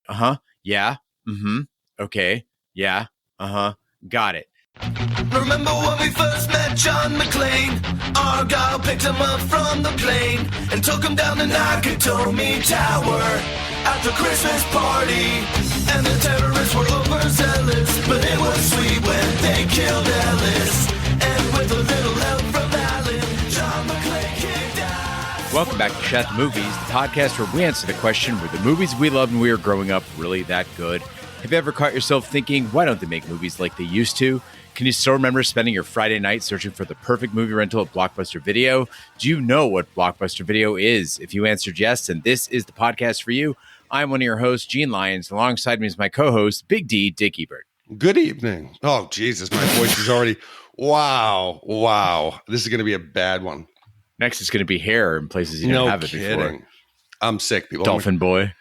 Uh-huh. Yeah. Mm-hmm. Okay. Yeah. Uh-huh. Got it. Remember when we first met John McClane? Argyle picked him up from the plane and took him down the Nakatomi Tower at the Christmas party. And the terrorists were overzealous, but it was sweet when they killed Ellis. And with a little help from Alan, John McClane kicked ass. Welcome back to Shat the Movies, the podcast where we answer the question, were the movies we loved when we were growing up really that good? Have you ever caught yourself thinking, why don't they make movies like they used to? Can you still remember spending your Friday night searching for the perfect movie rental at Blockbuster Video? Do you know what Blockbuster Video is? If you answered yes, then this is the podcast for you. I'm one of your hosts, Gene Lyons. Alongside me is my co-host, Big D, Dick Ebert. Good evening. Oh, Jesus, my voice is already... Wow. This is going to be a bad one. Next is going to be hair in places you didn't have it before. I'm sick, people. Dolphin Boy.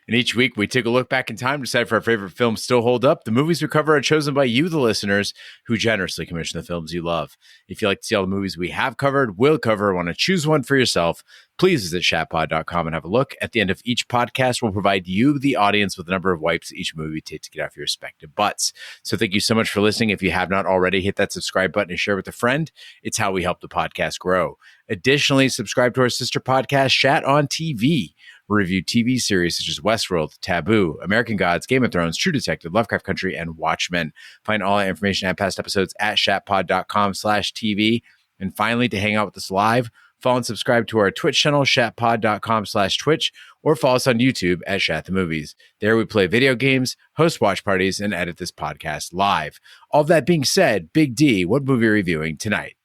And each week, we take a look back in time to decide if our favorite films still hold up. The movies we cover are chosen by you, the listeners, who generously commission the films you love. If you'd like to see all the movies we have covered, will cover, want to choose one for yourself, please visit shatpod.com and have a look. At the end of each podcast, we'll provide you, the audience, with a number of wipes each movie takes to get off your respective butts. So thank you so much for listening. If you have not already, hit that subscribe button and share with a friend. It's how we help the podcast grow. Additionally, subscribe to our sister podcast, Shat on TV. We review TV series such as Westworld, Taboo, American Gods, Game of Thrones, True Detective, Lovecraft Country, and Watchmen. Find all our information and past episodes at shatpod.com/TV. And finally, to hang out with us live, follow and subscribe to our Twitch channel, shatpod.com/Twitch, or follow us on YouTube at Shat the Movies. There we play video games, host watch parties, and edit this podcast live. All that being said, Big D, what movie are we reviewing tonight?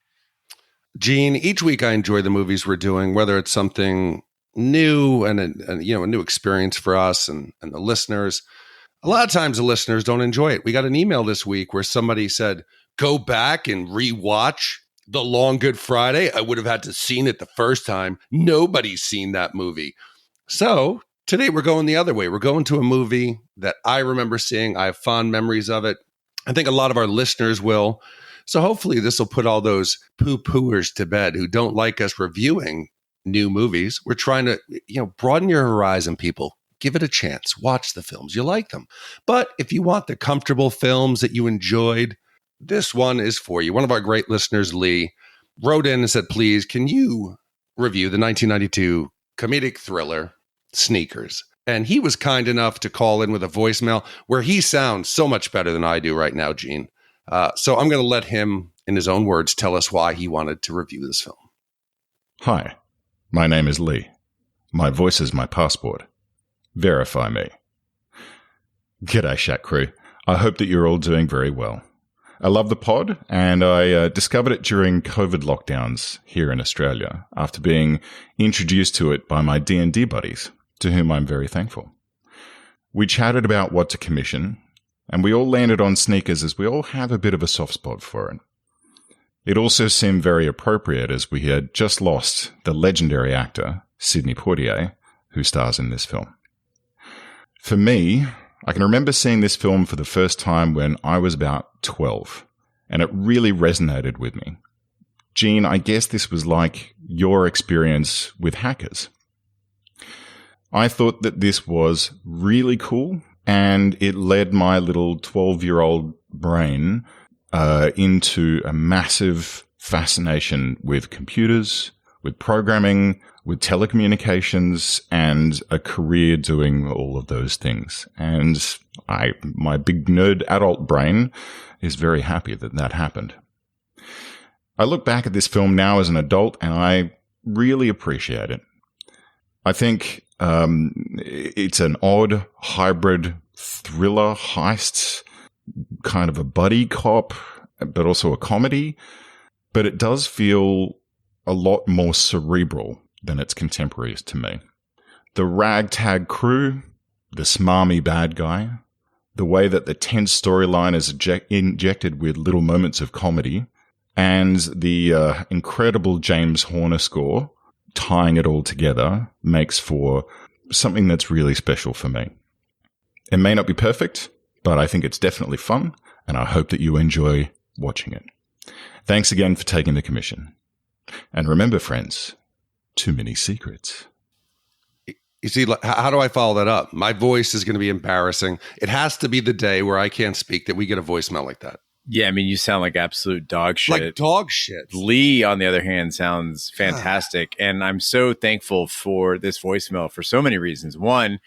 Gene, each week I enjoy the movies we're doing, whether it's something new and a new experience for us and the listeners. A lot of times the listeners don't enjoy it. We got an email this week where somebody said, go back and rewatch The Long Good Friday. I would have had to seen it the first time. Nobody's seen that movie. So today we're going the other way. We're going to a movie that I remember seeing. I have fond memories of it. I think a lot of our listeners will. So hopefully this will put all those poo-pooers to bed who don't like us reviewing new movies. We're trying to, broaden your horizon, people. Give it a chance. Watch the films. You like them. But if you want the comfortable films that you enjoyed, this one is for you. One of our great listeners, Lee, wrote in and said, please, can you review the 1992 comedic thriller, Sneakers? And he was kind enough to call in with a voicemail where he sounds so much better than I do right now, Gene. So I'm going to let him, in his own words, tell us why he wanted to review this film. Hi. My name is Lee. My voice is my passport. Verify me. G'day, Shat crew. I hope that you're all doing very well. I love the pod, and I discovered it during COVID lockdowns here in Australia after being introduced to it by my D&D buddies, to whom I'm very thankful. We chatted about what to commission, and we all landed on Sneakers as we all have a bit of a soft spot for it. It also seemed very appropriate as we had just lost the legendary actor, Sidney Poitier, who stars in this film. For me, I can remember seeing this film for the first time when I was about 12, and it really resonated with me. Gene, I guess this was like your experience with Hackers. I thought that this was really cool, and it led my little 12-year-old brain into a massive fascination with computers, with programming, with telecommunications, and a career doing all of those things. And my big nerd adult brain is very happy that that happened. I look back at this film now as an adult, and I really appreciate it. I think it's an odd hybrid thriller heist, kind of a buddy cop, but also a comedy. But it does feel a lot more cerebral than its contemporaries to me. The ragtag crew, the smarmy bad guy, the way that the tense storyline is injected with little moments of comedy, and the incredible James Horner score tying it all together makes for something that's really special for me. It may not be perfect, but I think it's definitely fun, and I hope that you enjoy watching it. Thanks again for taking the commission. And remember, friends, too many secrets. You see, how do I follow that up? My voice is going to be embarrassing. It has to be the day where I can't speak that we get a voicemail like that. Yeah, I mean, you sound like absolute dog shit. Like dog shit. Lee, on the other hand, sounds fantastic. And I'm so thankful for this voicemail for so many reasons. One,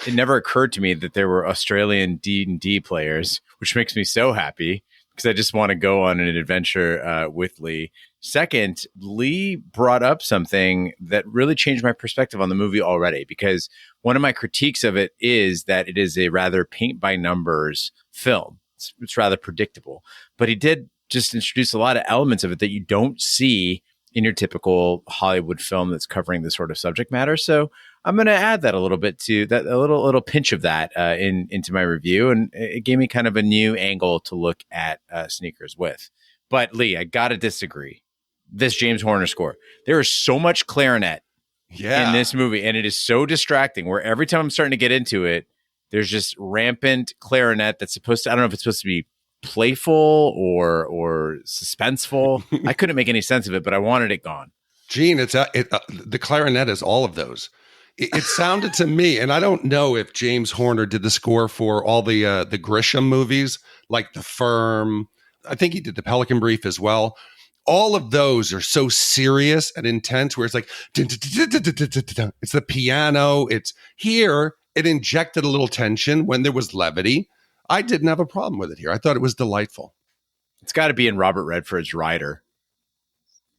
it never occurred to me that there were Australian D&D players, which makes me so happy because I just want to go on an adventure with Lee. Second, Lee brought up something that really changed my perspective on the movie already, because one of my critiques of it is that it is a rather paint by numbers film. It's rather predictable, but he did just introduce a lot of elements of it that you don't see in your typical Hollywood film that's covering this sort of subject matter. So I'm going to add that a little bit to that, a little pinch of that into my review. And it gave me kind of a new angle to look at Sneakers with. But Lee, I got to disagree. This James Horner score, there is so much clarinet in this movie, and it is so distracting where every time I'm starting to get into it, there's just rampant clarinet that's supposed to, I don't know if it's supposed to be playful or suspenseful. I couldn't make any sense of it, but I wanted it gone. Gene, the clarinet is all of those. It sounded to me, and I don't know if James Horner did the score for all the Grisham movies, like The Firm. I think he did the Pelican Brief as well. All of those are so serious and intense where it's like, it's the piano. It's here. It injected a little tension when there was levity. I didn't have a problem with it here. I thought it was delightful. It's got to be in Robert Redford's Rider.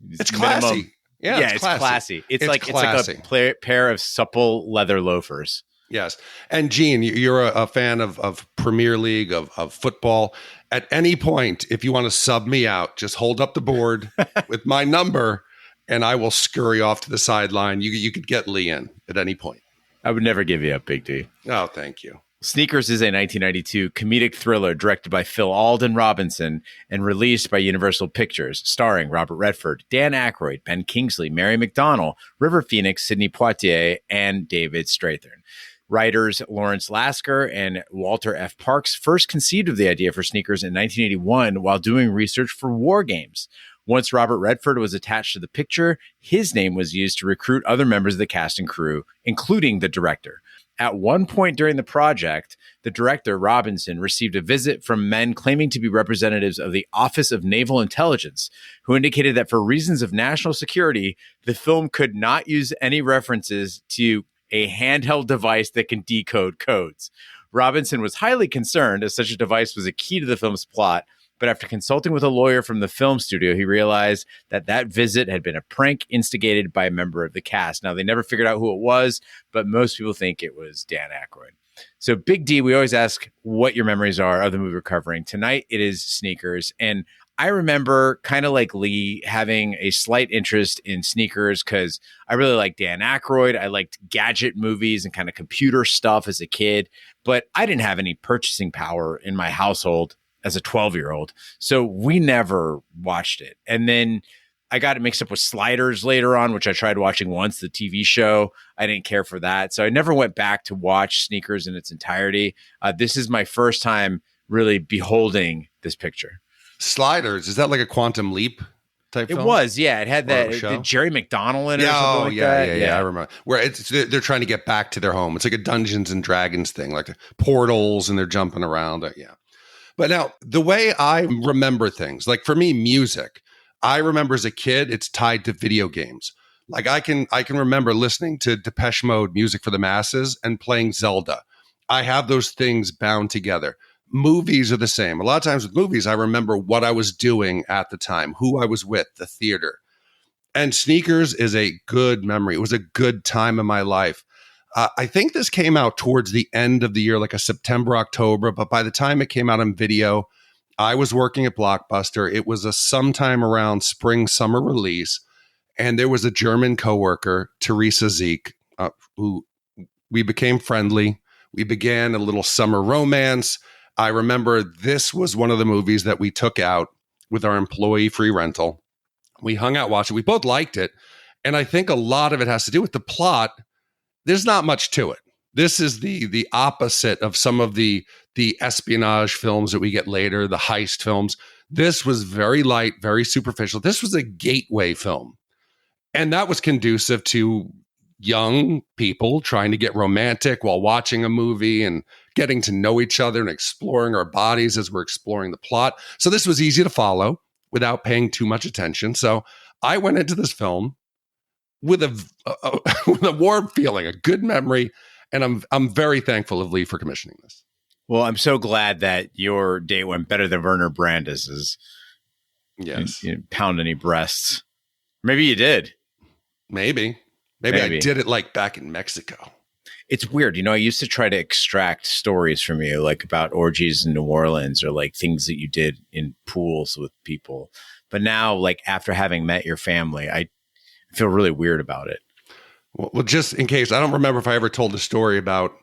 It's classy. Yeah, it's classy. It's like a pair of supple leather loafers. Yes. And Gene, you're a fan of Premier League, of football. At any point, if you want to sub me out, just hold up the board with my number and I will scurry off to the sideline. You could get Lee in at any point. I would never give you up, Big D. Oh, thank you. Sneakers is a 1992 comedic thriller directed by Phil Alden Robinson and released by Universal Pictures, starring Robert Redford, Dan Aykroyd, Ben Kingsley, Mary McDonnell, River Phoenix, Sidney Poitier, and David Strathairn. Writers Lawrence Lasker and Walter F. Parks first conceived of the idea for Sneakers in 1981 while doing research for War Games. Once Robert Redford was attached to the picture, his name was used to recruit other members of the cast and crew, including the director. At one point during the project, the director, Robinson, received a visit from men claiming to be representatives of the Office of Naval Intelligence, who indicated that for reasons of national security, the film could not use any references to a handheld device that can decode codes. Robinson was highly concerned, as such a device was a key to the film's plot, but after consulting with a lawyer from the film studio, he realized that visit had been a prank instigated by a member of the cast. Now, they never figured out who it was, but most people think it was Dan Aykroyd. So, Big D, we always ask what your memories are of the movie we're covering. Tonight, it is Sneakers. And I remember, kind of like Lee, having a slight interest in Sneakers because I really liked Dan Aykroyd. I liked gadget movies and kind of computer stuff as a kid, but I didn't have any purchasing power in my household as a 12-year-old. So we never watched it. And then I got it mixed up with Sliders later on, which I tried watching once, the TV show. I didn't care for that. So I never went back to watch Sneakers in its entirety. This is my first time really beholding this picture. Sliders, is that like a Quantum Leap type film? It was, yeah. It had that Jerry McDonnell in it or something like that. Yeah, I remember. Where they're trying to get back to their home. It's like a Dungeons and Dragons thing, like portals and they're jumping around. Yeah. But now, the way I remember things, like for me, music, I remember as a kid, it's tied to video games. Like I can remember listening to Depeche Mode, Music for the Masses, and playing Zelda. I have those things bound together. Movies are the same. A lot of times with movies, I remember what I was doing at the time, who I was with, the theater. And Sneakers is a good memory. It was a good time in my life. I think this came out towards the end of the year, like a September, October. But by the time it came out on video, I was working at Blockbuster. It was a sometime around spring, summer release. And there was a German coworker, Teresa Zeke, who we became friendly. We began a little summer romance. I remember this was one of the movies that we took out with our employee free rental. We hung out, watched it. We both liked it. And I think a lot of it has to do with the plot. There's not much to it. This is the opposite of some of the espionage films that we get later, the heist films. This was very light, very superficial. This was a gateway film. And that was conducive to young people trying to get romantic while watching a movie and getting to know each other and exploring our bodies as we're exploring the plot. So this was easy to follow without paying too much attention. So I went into this film with with a warm feeling, a good memory, and I'm very thankful of Lee for commissioning this. Well, I'm so glad that your date went better than Werner Brandis's. Yes. You didn't pound any breasts. Maybe you did. Maybe I did it like back in Mexico. It's weird. I used to try to extract stories from you, like about orgies in New Orleans or like things that you did in pools with people. But now, like after having met your family, I feel really weird about it. Well, just in case, I don't remember if I ever told the story about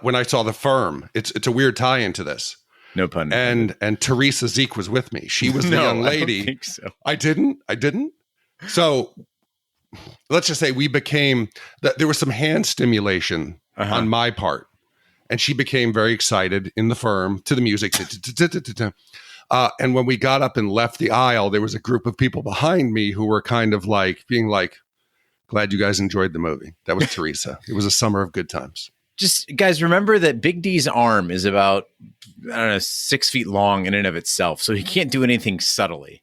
when I saw The Firm. It's a weird tie into this. No pun intended. And Teresa Zeke was with me. She was the young lady. I don't think so. I didn't. So let's just say we became there was some hand stimulation on my part, and she became very excited in The Firm to the music. And when we got up and left the aisle, there was a group of people behind me who were kind of like being like, "Glad you guys enjoyed the movie." That was Teresa. It was a summer of good times. Just guys, remember that Big D's arm is about, 6 feet long in and of itself. So he can't do anything subtly.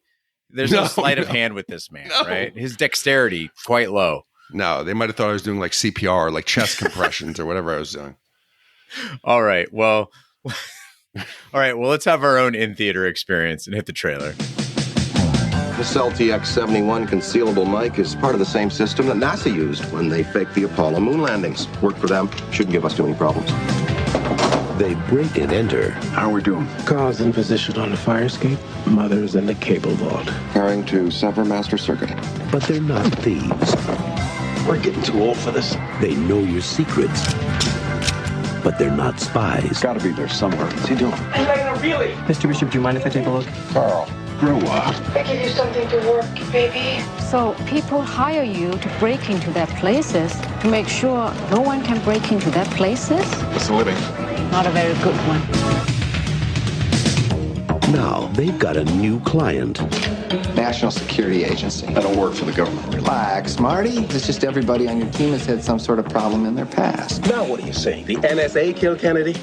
There's no sleight of hand with this man, right? His dexterity, quite low. No, they might have thought I was doing like CPR, like chest compressions or whatever I was doing. All right. Well, let's have our own in-theater experience and hit the trailer. This LTX-71 concealable mic is part of the same system that NASA used when they faked the Apollo moon landings. Worked for them. Shouldn't give us too many problems. They break and enter. How are we doing? Car's in position on the fire escape. Mother's in the cable vault. Carrying to Sever Master Circuit. But they're not thieves. We're getting too old for this. They know your secrets. But they're not spies. Gotta be there somewhere. What's he doing? Mr. Bishop, do you mind if I take a look? Carl, grow up. I give you something to work, baby. So people hire you to break into their places to make sure no one can break into their places? It's a living. Not a very good one. Now they've got a new client. National Security Agency. I don't work for the government. Relax, Marty. It's just everybody on your team has had some sort of problem in their past. Now what are you saying? The NSA killed Kennedy?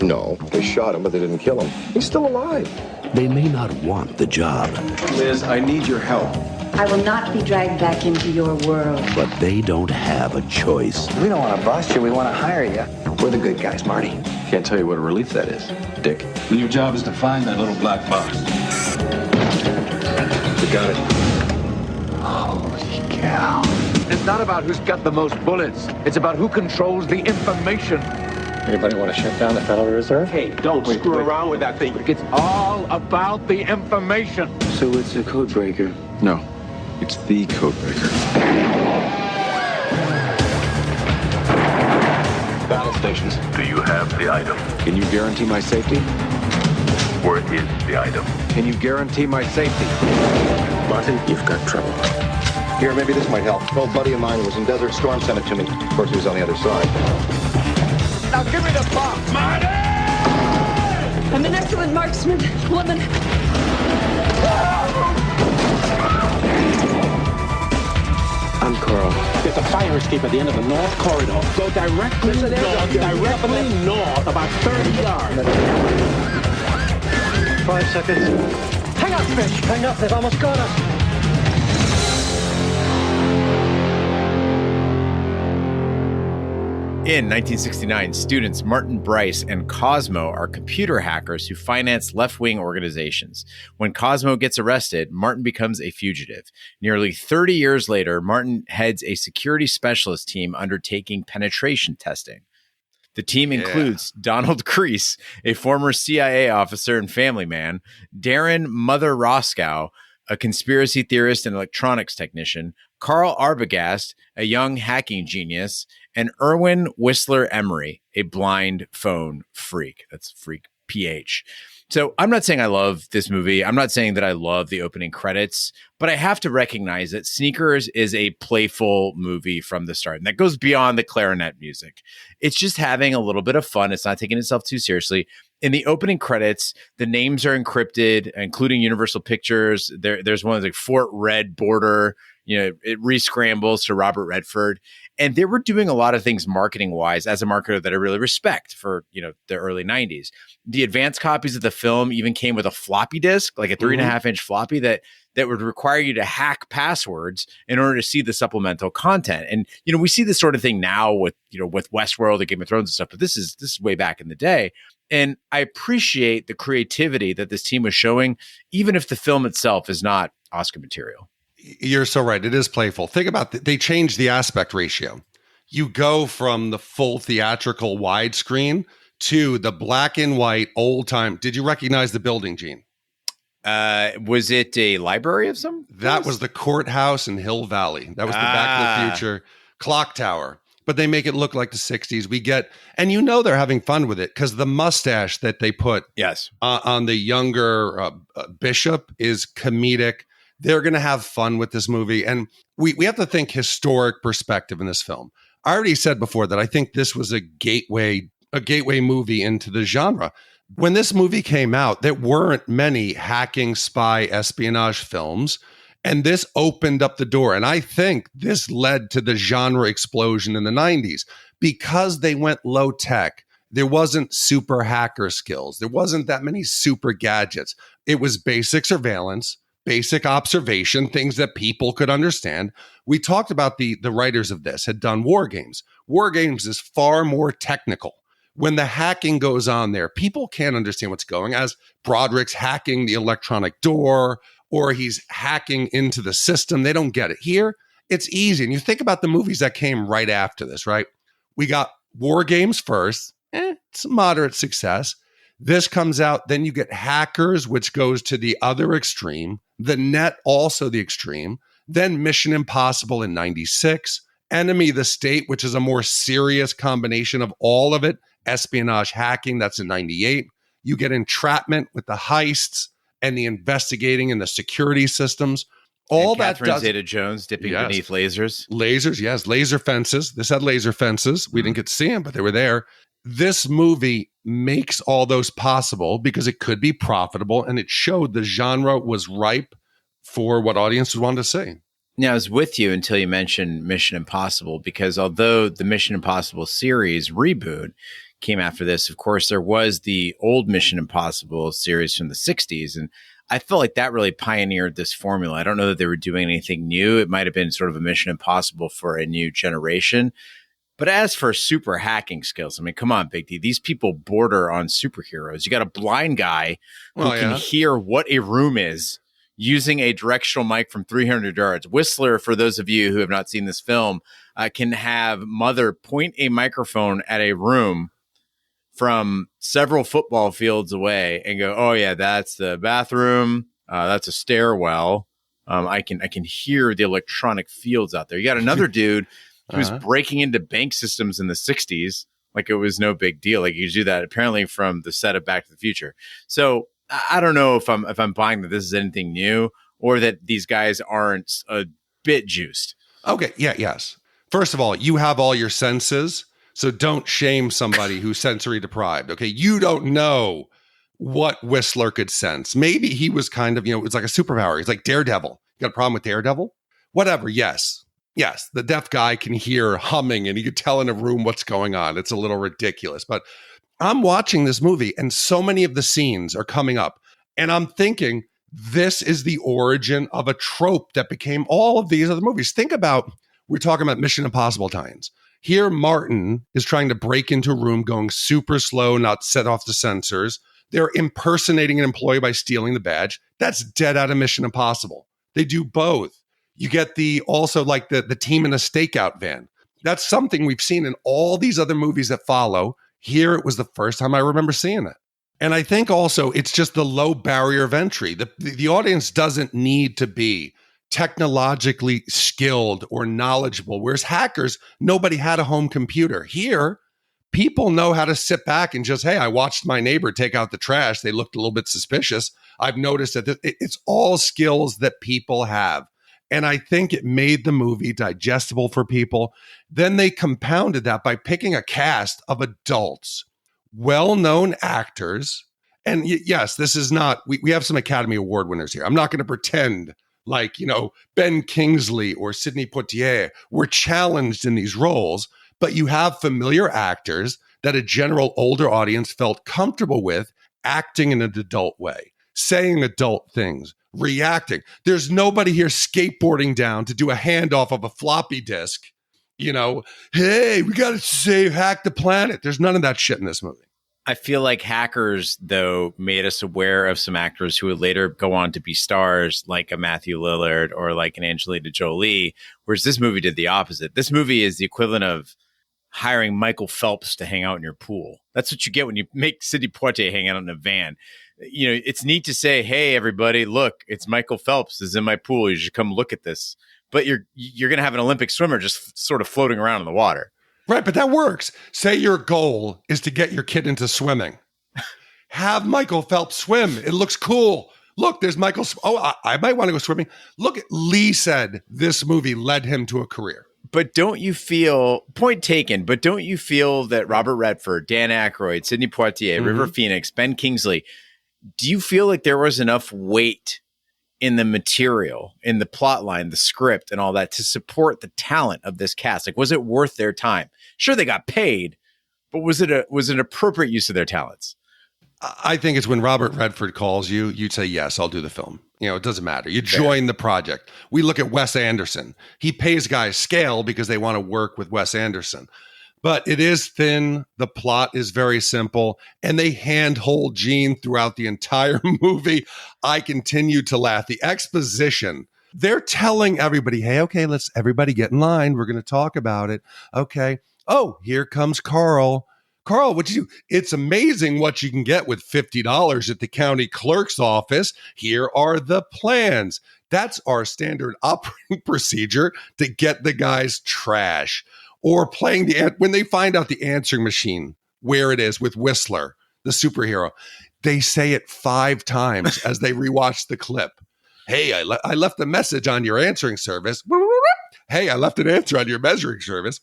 No, they shot him, but they didn't kill him. He's still alive. They may not want the job, Liz, I need your help. I will not be dragged back into your world. but they don't have a choice. We don't want to bust you. We want to hire you. We're the good guys, Marty. Can't tell you what a relief that is, Dick. Your job is to find that little black box. We got it. Holy cow. It's not about who's got the most bullets. It's about who controls the information. Anybody want to shut down the Federal Reserve? Hey, don't screw around with that thing. It's all about the information. So it's a code breaker? No, it's the code breaker. Battle stations. Do you have the item? Can you guarantee my safety? Where is the item? Can you guarantee my safety? Martin, you've got trouble. Here, maybe this might help. An old buddy of mine who was in Desert Storm sent it to me. Of course, he was on the other side. Now give me the box, Marty! I'm an excellent marksman, woman. I'm Carl. There's a fire escape at the end of the north corridor. Go directly north, about 30 yards. 5 seconds. Hang up, fish. Hang up. They've almost got us. In 1969, students Martin Bryce and Cosmo are computer hackers who finance left-wing organizations. When Cosmo gets arrested, Martin becomes a fugitive. Nearly 30 years later, Martin heads a security specialist team undertaking penetration testing. The team includes Donald Creese, a former CIA officer and family man, Darren Mother Roscoe, a conspiracy theorist and electronics technician, Carl Arbogast, a young hacking genius, and Erwin Whistler Emery, a blind phone freak. That's freak PH. So I'm not saying I love this movie. I'm not saying that I love the opening credits, but I have to recognize that Sneakers is a playful movie from the start. And that goes beyond the clarinet music. It's just having a little bit of fun. It's not taking itself too seriously. In the opening credits, the names are encrypted, including Universal Pictures. There's one like Fort Red Border, it re-scrambles to Robert Redford. And they were doing a lot of things marketing wise as a marketer that I really respect for, the early 90s. The advanced copies of the film even came with a floppy disk, like a 3.5-inch floppy that would require you to hack passwords in order to see the supplemental content. And, we see this sort of thing now with Westworld and Game of Thrones and stuff, but this is way back in the day. And I appreciate the creativity that this team was showing, even if the film itself is not Oscar material. You're so right. It is playful. Think about they changed the aspect ratio. You go from the full theatrical widescreen to the black and white old time. Did you recognize the building, Gene? Was it a library of some? That was the courthouse in Hill Valley. That was the Back to the Future clock tower. But they make it look like the 60s. And they're having fun with it because the mustache that they put on the younger bishop is comedic. They're going to have fun with this movie. And we have to think historic perspective in this film. I already said before that I think this was a gateway movie into the genre. When this movie came out, there weren't many hacking, spy, espionage films. And this opened up the door. And I think this led to the genre explosion in the 90s because they went low tech. There wasn't super hacker skills. There wasn't that many super gadgets. It was basic surveillance, basic observation, things that people could understand. We talked about the writers of this had done War Games. War Games is far more technical. When the hacking goes on there, people can't understand what's going as Broderick's hacking the electronic door or he's hacking into the system. They don't get it. Here, it's easy. And you think about the movies that came right after this, right? We got War Games first. It's a moderate success. This comes out, then you get Hackers, which goes to the other extreme. The Net, also the extreme. Then Mission Impossible in 96. Enemy of the State, which is a more serious combination of all of it. Espionage, hacking, that's in 98. You get Entrapment with the heists and the investigating and the security systems. All that Catherine Zeta-Jones dipping beneath lasers. Lasers, yes. Laser fences. This had laser fences. We didn't get to see them, but they were there. This movie makes all those possible because it could be profitable, and it showed the genre was ripe for what audiences wanted to see. Now, I was with you until you mentioned Mission Impossible, because although the Mission Impossible series reboot came after this, of course, there was the old Mission Impossible series from the 60s, and I felt like that really pioneered this formula. I don't know that they were doing anything new. It might have been sort of a Mission Impossible for a new generation. But as for super hacking skills, I mean, come on, Big D. These people border on superheroes. You got a blind guy who can hear what a room is using a directional mic from 300 yards. Whistler, for those of you who have not seen this film, can have Mother point a microphone at a room from several football fields away and go, oh, yeah, that's the bathroom. That's a stairwell. I can hear the electronic fields out there. You got another dude who's breaking into bank systems in the 60s like it was no big deal. Like you could do that apparently from the set of Back to the Future. So I don't know if I'm buying that this is anything new or that these guys aren't a bit juiced. Okay. Yeah. Yes. First of all, you have all your senses, so don't shame somebody who's sensory deprived. Okay. You don't know what Whistler could sense. Maybe he was kind of, it's like a superpower. He's like Daredevil. You got a problem with Daredevil? Whatever. Yes. Yes, the deaf guy can hear humming and he could tell in a room what's going on. It's a little ridiculous. But I'm watching this movie and so many of the scenes are coming up. And I'm thinking, this is the origin of a trope that became all of these other movies. Think about, we're talking about Mission Impossible times. Here, Martin is trying to break into a room going super slow, not set off the sensors. They're impersonating an employee by stealing the badge. That's dead out of Mission Impossible. They do both. You get the team in a stakeout van. That's something we've seen in all these other movies that follow. Here, it was the first time I remember seeing it. And I think also it's just the low barrier of entry. The audience doesn't need to be technologically skilled or knowledgeable, whereas hackers, nobody had a home computer. Here, people know how to sit back and just, hey, I watched my neighbor take out the trash. They looked a little bit suspicious. I've noticed that it's all skills that people have. And I think it made the movie digestible for people. Then they compounded that by picking a cast of adults, well-known actors. And yes, this is not, we have some Academy Award winners here. I'm not going to pretend like, Ben Kingsley or Sidney Poitier were challenged in these roles, but you have familiar actors that a general older audience felt comfortable with acting in an adult way, saying adult things, reacting. There's nobody here skateboarding down to do a handoff of a floppy disk. Hey, we got to hack the planet. There's none of that shit in this movie. I feel like Hackers, though, made us aware of some actors who would later go on to be stars, like a Matthew Lillard or like an Angelina Jolie, whereas this movie did the opposite. This movie is the equivalent of hiring Michael Phelps to hang out in your pool. That's what you get when you make Sidney Poitier hang out in a van. It's neat to say, hey, everybody, look, it's Michael Phelps is in my pool. You should come look at this. But you're going to have an Olympic swimmer just sort of floating around in the water. Right, but that works. Say your goal is to get your kid into swimming. Have Michael Phelps swim. It looks cool. Look, there's Michael. Oh, I might want to go swimming. Look, Lee said this movie led him to a career. But don't you feel, point taken, but don't you feel that Robert Redford, Dan Aykroyd, Sidney Poitier, River Phoenix, Ben Kingsley, do you feel like there was enough weight in the material, in the plot line, the script and all that to support the talent of this cast? Like, was it worth their time? Sure, they got paid, but was it an appropriate use of their talents? I think it's when Robert Redford calls you, you'd say, yes, I'll do the film. It doesn't matter. You join the project. We look at Wes Anderson. He pays guys scale because they want to work with Wes Anderson. But it is thin. The plot is very simple. And they handhold Gene throughout the entire movie. I continue to laugh. The exposition, they're telling everybody, hey, okay, let's everybody get in line. We're going to talk about it. Okay. Oh, here comes Carl. Carl, what'd you do? It's amazing what you can get with $50 at the county clerk's office. Here are the plans. That's our standard operating procedure to get the guys trash. Or playing when they find out the answering machine, where it is with Whistler, the superhero, they say it 5 times as they rewatch the clip. Hey, I left a message on your answering service. Hey, I left an answer on your measuring service.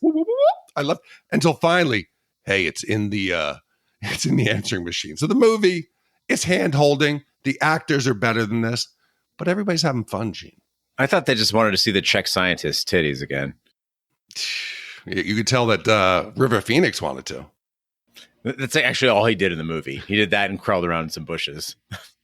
I left until finally, hey, it's in the answering machine. So the movie is hand holding. The actors are better than this, but everybody's having fun, Gene. I thought they just wanted to see the Czech scientist titties again. You could tell that River Phoenix wanted to. That's actually all he did in the movie. He did that and crawled around in some bushes.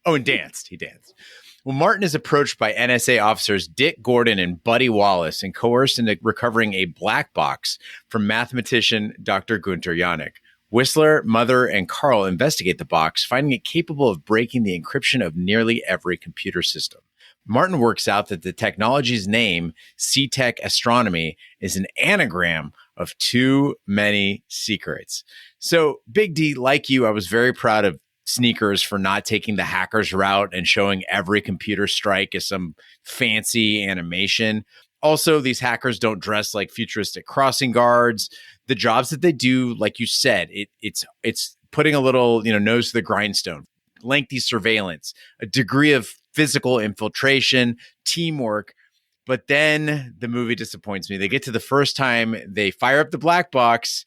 Oh, and danced. He danced. Well, Martin is approached by NSA officers Dick Gordon and Buddy Wallace and coerced into recovering a black box from mathematician Dr. Gunter Janik. Whistler, Mother, and Carl investigate the box, finding it capable of breaking the encryption of nearly every computer system. Martin works out that the technology's name, C-Tech Astronomy, is an anagram of too many secrets. So, Big D, like you, I was very proud of Sneakers for not taking the hackers route and showing every computer strike as some fancy animation. Also, these hackers don't dress like futuristic crossing guards. The jobs that they do, like you said, it's putting a little nose to the grindstone, lengthy surveillance, a degree of physical infiltration, teamwork. But then the movie disappoints me. They get to the first time, they fire up the black box,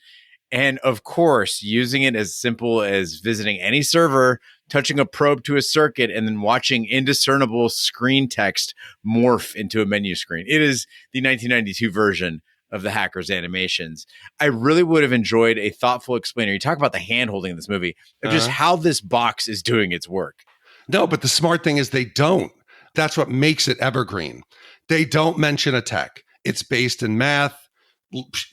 and of course, using it as simple as visiting any server, touching a probe to a circuit, and then watching indiscernible screen text morph into a menu screen. It is the 1992 version of the hackers animations. I really would have enjoyed a thoughtful explainer. You talk about the hand-holding in this movie, of just how this box is doing its work. No, but the smart thing is they don't. That's what makes it evergreen. They don't mention a tech. It's based in math,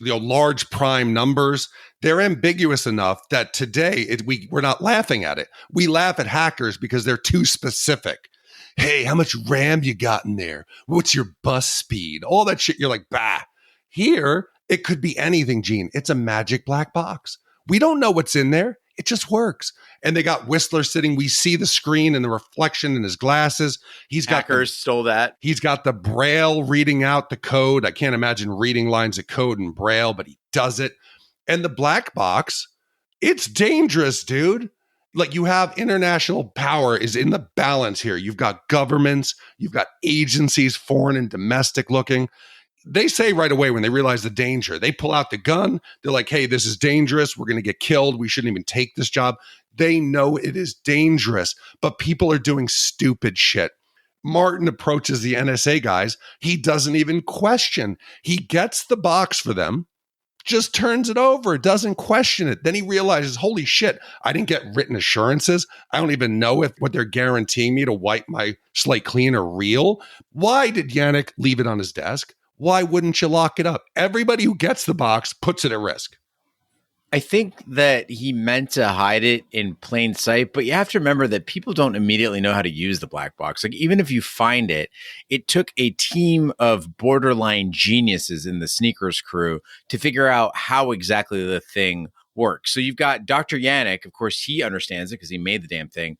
large prime numbers. They're ambiguous enough that today we're not laughing at it. We laugh at hackers because they're too specific. Hey, how much RAM you got in there? What's your bus speed? All that shit. You're like, bah. Here, it could be anything, Gene. It's a magic black box. We don't know what's in there. It just works. And they got Whistler sitting. We see the screen and the reflection in his glasses. Hackers stole that. He's got the Braille reading out the code. I can't imagine reading lines of code in Braille, but he does it. And the black box, it's dangerous, dude. Like, you have international power is in the balance here. You've got governments, you've got agencies, foreign and domestic looking. They say right away when they realize the danger, they pull out the gun. They're like, hey, this is dangerous. We're going to get killed. We shouldn't even take this job. They know it is dangerous, but people are doing stupid shit. Martin approaches the NSA guys. He doesn't even question. He gets the box for them, just turns it over, doesn't question it. Then he realizes, holy shit, I didn't get written assurances. I don't even know if what they're guaranteeing me to wipe my slate clean are real. Why did Yannick leave it on his desk? Why wouldn't you lock it up? Everybody who gets the box puts it at risk. I think that he meant to hide it in plain sight, but you have to remember that people don't immediately know how to use the black box. Like, even if you find it, it took a team of borderline geniuses in the sneakers crew to figure out how exactly the thing works. So you've got Dr. Yannick, of course, he understands it because he made the damn thing.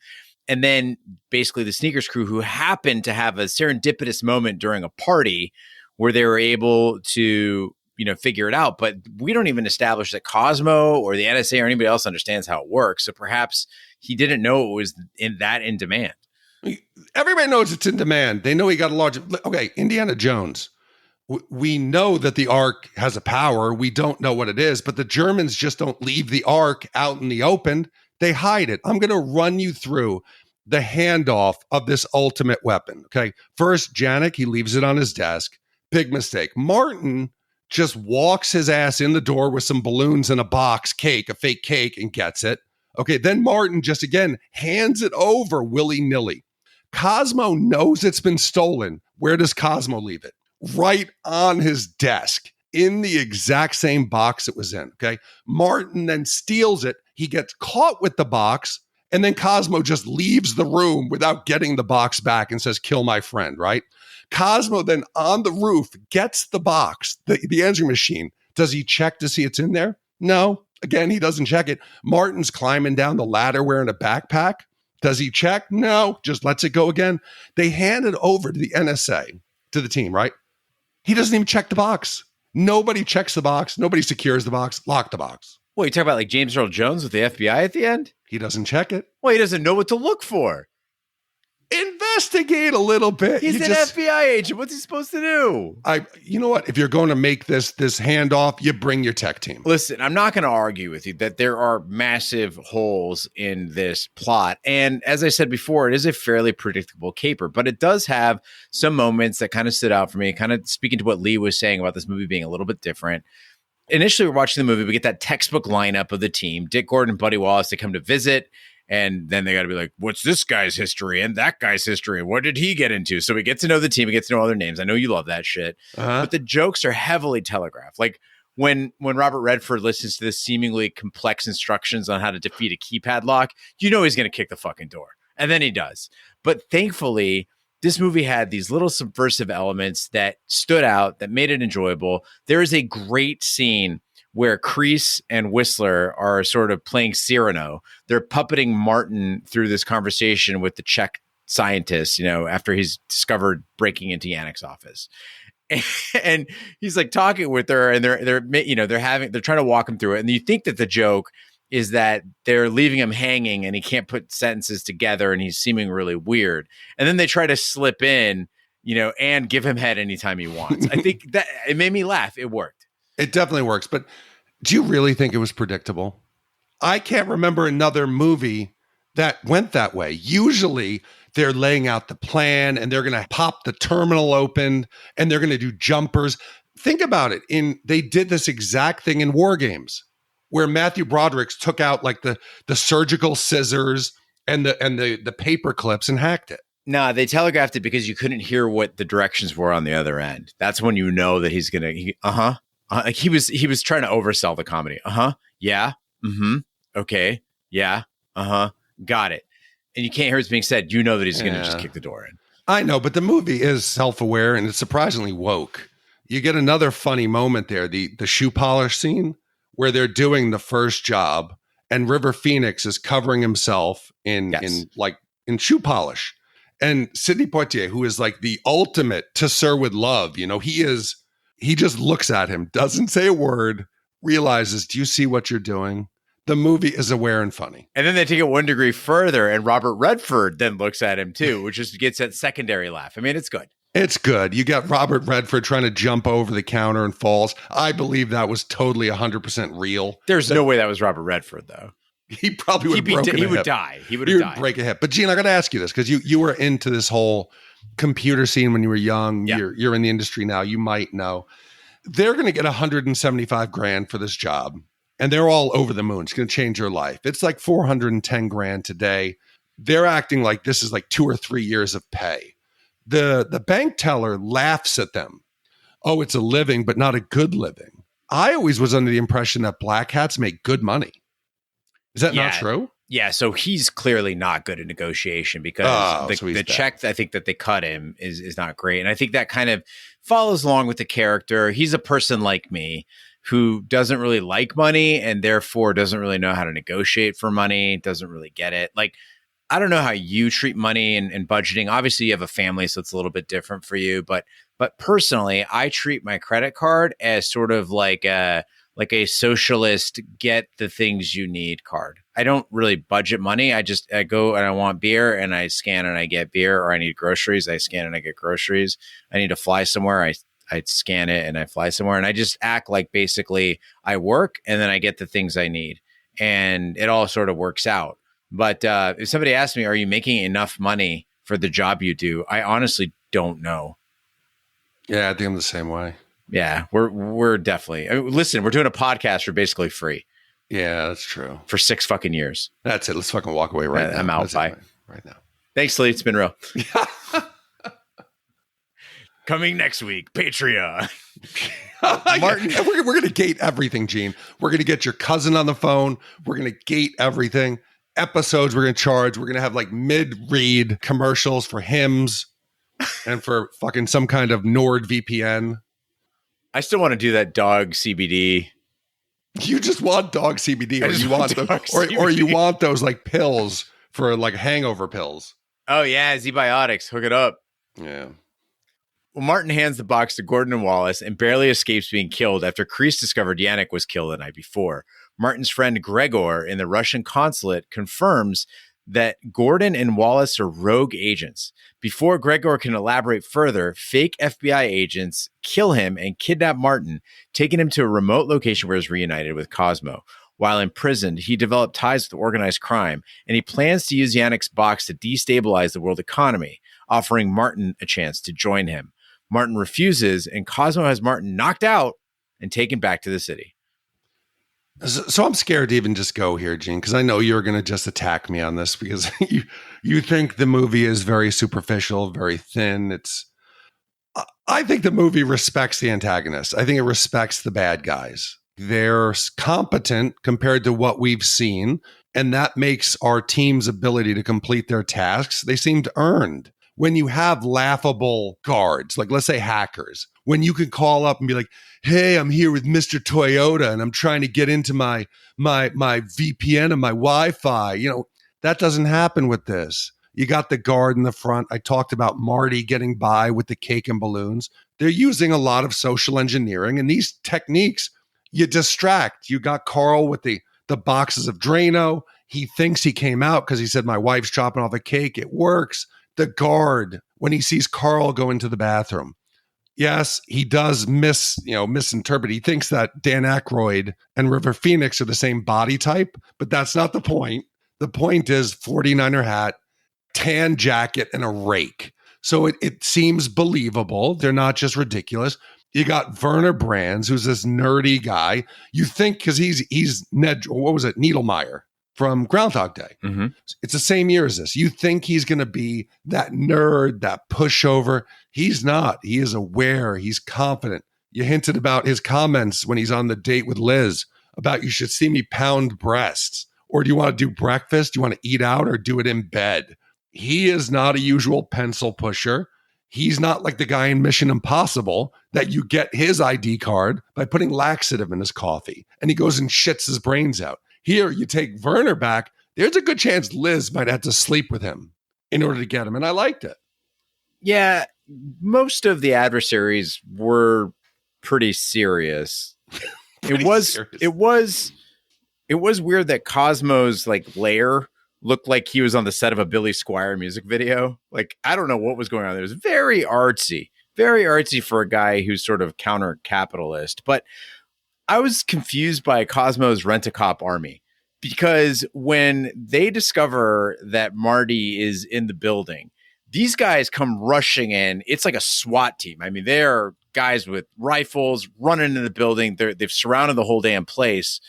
And then basically the sneakers crew, who happened to have a serendipitous moment during a party where they were able to, figure it out. But we don't even establish that Cosmo or the NSA or anybody else understands how it works. So perhaps he didn't know it was in demand. Everybody knows it's in demand. They know he got a large. Okay, Indiana Jones. We know that the Ark has a power. We don't know what it is, but the Germans just don't leave the Ark out in the open. They hide it. I'm going to run you through the handoff of this ultimate weapon. Okay, first, Janik, he leaves it on his desk. Big mistake. Martin just walks his ass in the door with some balloons and a box cake, a fake cake, and gets it. Okay, then Martin just again hands it over willy-nilly. Cosmo knows it's been stolen. Where does Cosmo leave it? Right on his desk, in the exact same box it was in. Okay, Martin then steals it. He gets caught with the box, and then Cosmo just leaves the room without getting the box back and says, "Kill my friend," right? Cosmo then on the roof gets the box, the answering machine. Does he check to see it's in there? No. Again, he doesn't check it. Martin's climbing down the ladder wearing a backpack. Does he check? No. Just lets it go again. They hand it over to the NSA, to the team, right? He doesn't even check the box. Nobody checks the box. Nobody secures the box. Lock the box. Well, you talk about like James Earl Jones with the FBI at the end? He doesn't check it. Well, he doesn't know what to look for. Investigate a little bit. He's an FBI agent. What's he supposed to do? You know what? If you're going to make this handoff, you bring your tech team. Listen, I'm not going to argue with you that there are massive holes in this plot. And as I said before, it is a fairly predictable caper, but it does have some moments that kind of stood out for me, kind of speaking to what Lee was saying about this movie being a little bit different. Initially, we're watching the movie. We get that textbook lineup of the team, Dick Gordon and Buddy Wallace. They come to visit. And then they got to be like, what's this guy's history and that guy's history? And what did he get into? So we get to know the team. We get to know all their names. I know you love that shit. But the jokes are heavily telegraphed. Like when Robert Redford listens to the seemingly complex instructions on how to defeat a keypad lock, you know he's going to kick the fucking door. And then he does. But thankfully, this movie had these little subversive elements that stood out, that made it enjoyable. There is a great scene where Kreese and Whistler are sort of playing Cyrano. They're puppeting Martin through this conversation with the Czech scientist, after he's discovered breaking into Yannick's office. And he's like talking with her, and they're trying to walk him through it. And you think that the joke is that they're leaving him hanging and he can't put sentences together and he's seeming really weird. And then they try to slip in, and give him head anytime he wants. I think that it made me laugh. It worked. It definitely works. But do you really think it was predictable? I can't remember another movie that went that way. Usually they're laying out the plan and they're going to pop the terminal open and they're going to do jumpers. Think about it. They did this exact thing in War Games where Matthew Broderick took out like the surgical scissors and the paper clips and hacked it. No, they telegraphed it because you couldn't hear what the directions were on the other end. That's when you know that he's going to, like he was trying to oversell the comedy. Yeah. Okay. Yeah. Got it. And you can't hear what's being said. You know that he's going to just kick the door in. I know, but the movie is self-aware and it's surprisingly woke. You get another funny moment there, the shoe polish scene where they're doing the first job and River Phoenix is covering himself in shoe polish. And Sidney Poitier, who is like the ultimate to Sir with love, he just looks at him, doesn't say a word, realizes, do you see what you're doing? The movie is aware and funny. And then they take it one degree further, and Robert Redford then looks at him too, which just gets that secondary laugh. I mean, it's good. It's good. You got Robert Redford trying to jump over the counter and falls. I believe that was totally 100% real. There's no way that was Robert Redford, though. He probably would have broken a hip. He would die. He would have died. Break a hip. But Gene, I got to ask you this because you were into this whole computer scene when you were young. Yeah. You're in the industry now. You might know. They're going to get 175 grand for this job, and they're all over the moon. It's going to change your life. It's like 410 grand today. They're acting like this is like 2 or 3 years of pay. The bank teller laughs at them. Oh, it's a living, but not a good living. I always was under the impression that black hats make good money. Is that not true? Yeah, so he's clearly not good at negotiation because the check I think that they cut him is not great. And I think that kind of follows along with the character. He's a person like me who doesn't really like money and therefore doesn't really know how to negotiate for money, doesn't really get it. Like, I don't know how you treat money and budgeting. Obviously, you have a family, so it's a little bit different for you. But personally, I treat my credit card as sort of like a socialist get the things you need card. I don't really budget money. I go and I want beer and I scan and I get beer, or I need groceries. I scan and I get groceries. I need to fly somewhere. I scan it and I fly somewhere, and I just act like basically I work and then I get the things I need, and it all sort of works out. But if somebody asks me, are you making enough money for the job you do? I honestly don't know. Yeah, I think I'm the same way. Yeah, we're definitely. Listen, we're doing a podcast for basically free. Yeah, that's true. For 6 fucking years. That's it. Let's fucking walk away right now. I'm out. Bye. Right now. Thanks, Lee. It's been real. Coming next week, Patreon. Martin, we're going to gate everything, Gene. We're going to get your cousin on the phone. We're going to gate everything. Episodes we're going to charge. We're going to have like mid-read commercials for hymns and for fucking some kind of NordVPN. I still want to do that dog CBD. You just want dog CBD, or you want those like pills for like hangover pills. Oh yeah, Z-Biotics. Hook it up. Yeah. Well, Martin hands the box to Gordon and Wallace and barely escapes being killed after Kreese discovered Yannick was killed the night before. Martin's friend Gregor in the Russian consulate confirms that Gordon and Wallace are rogue agents. Before Gregor can elaborate further, fake FBI agents kill him and kidnap Martin, taking him to a remote location where he's reunited with Cosmo. While imprisoned, he developed ties with organized crime, and he plans to use Yannick's box to destabilize the world economy, offering Martin a chance to join him. Martin refuses, and Cosmo has Martin knocked out and taken back to the city. So I'm scared to even just go here, Gene, because I know you're going to just attack me on this because you think the movie is very superficial, very thin. I think the movie respects the antagonists. I think it respects the bad guys. They're competent compared to what we've seen, and that makes our team's ability to complete their tasks, they seemed earned. When you have laughable guards, like let's say hackers, when you can call up and be like, hey, I'm here with Mr. Toyota and I'm trying to get into my VPN and my Wi-Fi, that doesn't happen with this. You got the guard in the front. I talked about Marty getting by with the cake and balloons. They're using a lot of social engineering, and these techniques, you distract. You got Carl with the boxes of Drano. He thinks he came out because he said, my wife's chopping off a cake. It works. The guard, when he sees Carl go into the bathroom, yes, he does misinterpret. He thinks that Dan Aykroyd and River Phoenix are the same body type, but that's not the point. The point is 49er hat, tan jacket, and a rake. So it seems believable. They're not just ridiculous. You got Werner Brands, who's this nerdy guy. You think because he's Ned, what was it, Needlemeyer from Groundhog Day. Mm-hmm. It's the same year as this. You think he's going to be that nerd, that pushover. He's not. He is aware. He's confident. You hinted about his comments when he's on the date with Liz about you should see me pound breasts. Or do you want to do breakfast? Do you want to eat out or do it in bed? He is not a usual pencil pusher. He's not like the guy in Mission Impossible that you get his ID card by putting laxative in his coffee and he goes and shits his brains out. Here, you take Werner back, there's a good chance Liz might have to sleep with him in order to get him, and I liked it. Yeah, most of the adversaries were pretty serious. It was weird that Cosmo's like lair looked like he was on the set of a Billy Squier music video. Like, I don't know what was going on there. It was very artsy for a guy who's sort of counter-capitalist, but I was confused by Cosmo's rent-a-cop army because when they discover that Marty is in the building, These guys come rushing in. It's like a SWAT team. I mean, they're guys with rifles running into the building. They've surrounded the whole damn place.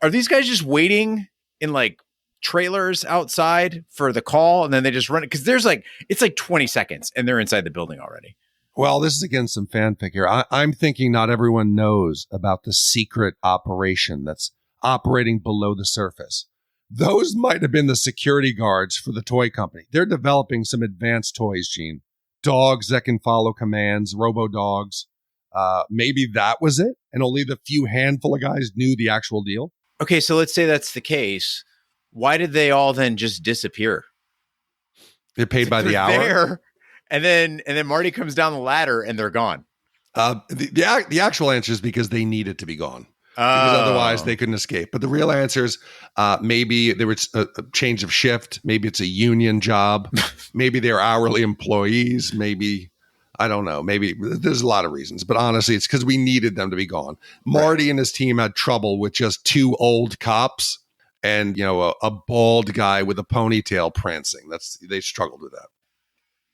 Are these guys just waiting in like trailers outside for the call, and then they just run it? Because it's like 20 seconds and they're inside the building already. Well, this is again some fanfic here. I'm thinking not everyone knows about the secret operation that's operating below the surface. Those might have been the security guards for the toy company. They're developing some advanced toys, Gene. Dogs that can follow commands, robo-dogs. Maybe that was it, and only the few handful of guys knew the actual deal. Okay, so let's say that's the case. Why did they all then just disappear? They're paid by the hour. There, and then Marty comes down the ladder and they're gone. The actual answer is because they needed to be gone. Because otherwise they couldn't escape. But the real answer is maybe there was a change of shift. Maybe it's a union job. Maybe they're hourly employees. Maybe, I don't know. Maybe there's a lot of reasons. But honestly, it's because we needed them to be gone. Marty and his team had trouble with just two old cops and, a bald guy with a ponytail prancing. They struggled with that.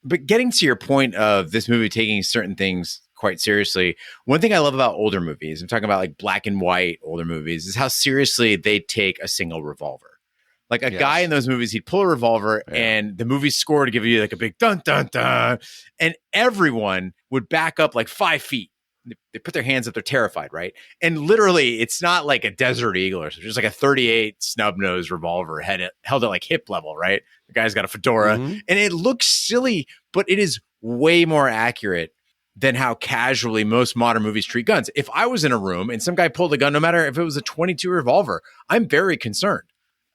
But getting to your point of this movie taking certain things quite seriously, one thing I love about older movies, I'm talking about like black and white older movies, is how seriously they take a single revolver. Like a guy in those movies, he'd pull a revolver and the movie's score to give you like a big dun dun dun, and everyone would back up like 5 feet. They put their hands up, they're terrified, right? And literally, it's not like a Desert Eagle or something, just like a 38 snub-nosed revolver held at like hip level, right? The guy's got a fedora, and it looks silly, but it is way more accurate than how casually most modern movies treat guns. If I was in a room and some guy pulled a gun, no matter if it was a 22 revolver, I'm very concerned.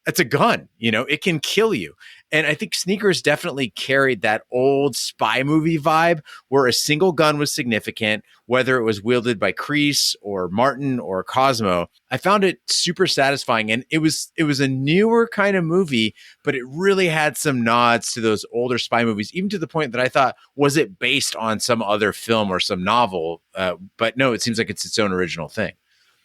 It's a gun, it can kill you. And I think Sneakers definitely carried that old spy movie vibe where a single gun was significant, whether it was wielded by Kreese or Martin or Cosmo. I found it super satisfying. And it was a newer kind of movie, but it really had some nods to those older spy movies, even to the point that I thought, was it based on some other film or some novel? But no, it seems like it's its own original thing.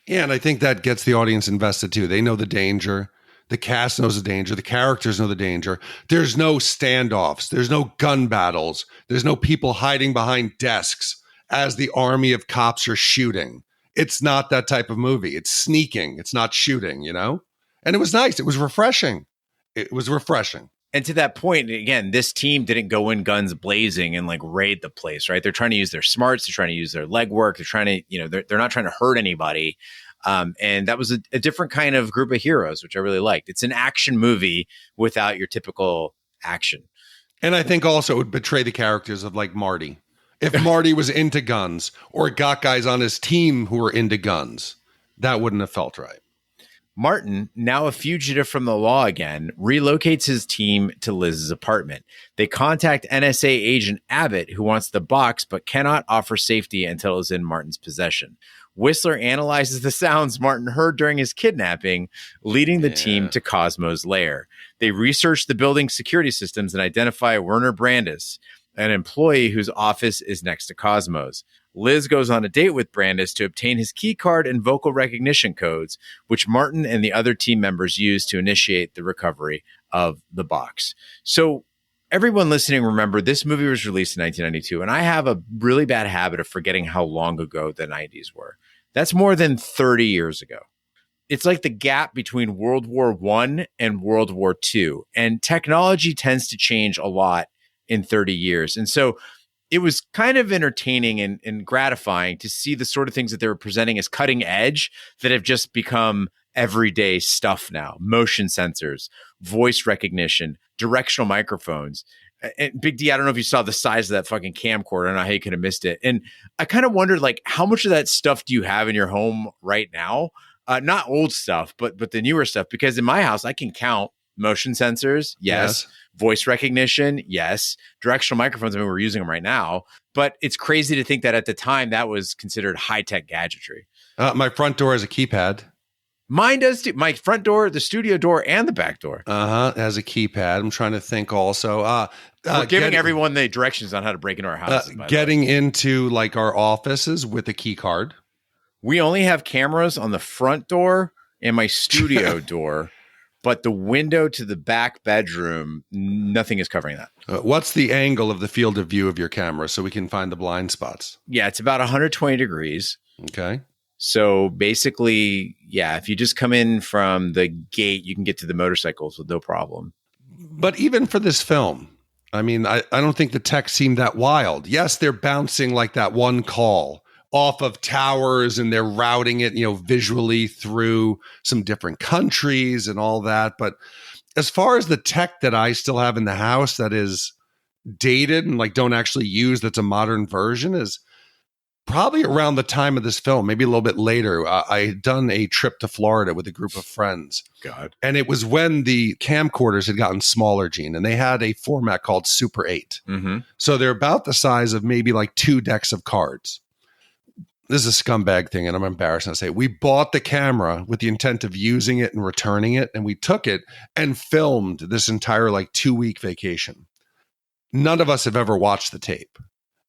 Yeah, and I think that gets the audience invested too. They know the danger. The cast knows the danger. The characters know the danger. There's no standoffs. There's no gun battles. There's no people hiding behind desks as the army of cops are shooting. It's not that type of movie. It's sneaking. It's not shooting, And it was nice. It was refreshing. And to that point, again, this team didn't go in guns blazing and like raid the place, right? They're trying to use their smarts. They're trying to use their legwork. They're trying to, they're not trying to hurt anybody. And that was a different kind of group of heroes, which I really liked. It's an action movie without your typical action. And I think also it would betray the characters of like Marty. If Marty was into guns or got guys on his team who were into guns, that wouldn't have felt right. Martin, now a fugitive from the law again, relocates his team to Liz's apartment. They contact NSA agent Abbott, who wants the box but cannot offer safety until it's in Martin's possession. Whistler analyzes the sounds Martin heard during his kidnapping, leading the team to Cosmo's lair. They research the building's security systems and identify Werner Brandis, an employee whose office is next to Cosmo's. Liz goes on a date with Brandis to obtain his key card and vocal recognition codes, which Martin and the other team members use to initiate the recovery of the box. So everyone listening, remember, this movie was released in 1992, and I have a really bad habit of forgetting how long ago the 90s were. That's more than 30 years ago. It's like the gap between World War I and World War II, and technology tends to change a lot in 30 years. And so it was kind of entertaining and gratifying to see the sort of things that they were presenting as cutting edge that have just become everyday stuff now. Motion sensors, voice recognition, directional microphones. And Big D, I don't know if you saw the size of that fucking camcorder. I don't know how you could have missed it. And I kind of wondered, like, how much of that stuff do you have in your home right now? Not old stuff, but the newer stuff. Because in my house, I can count motion sensors, yes. Voice recognition, yes. Directional microphones, I mean, we're using them right now. But it's crazy to think that at the time, that was considered high-tech gadgetry. My front door has a keypad. Mine does too. My front door, the studio door, and the back door. It has a keypad. I'm trying to think also. We're giving everyone the directions on how to break into our houses. Getting into like our offices with a key card. We only have cameras on the front door and my studio door. But the window to the back bedroom, nothing is covering that. What's the angle of the field of view of your camera so we can find the blind spots? Yeah, it's about 120 degrees. Okay. So basically, yeah, if you just come in from the gate, you can get to the motorcycles with no problem. But even for this film, I mean, I don't think the tech seemed that wild. Yes, they're bouncing like that one call off of towers and they're routing it, visually through some different countries and all that. But as far as the tech that I still have in the house that is dated and like don't actually use, that's a modern version, is probably around the time of this film, maybe a little bit later. I had done a trip to Florida with a group of friends. God. And it was when the camcorders had gotten smaller, Gene, and they had a format called Super 8. Mm-hmm. So they're about the size of maybe like 2 decks of cards. This is a scumbag thing, and I'm embarrassed to say. We bought the camera with the intent of using it and returning it, and we took it and filmed this entire 2-week vacation. None of us have ever watched the tape.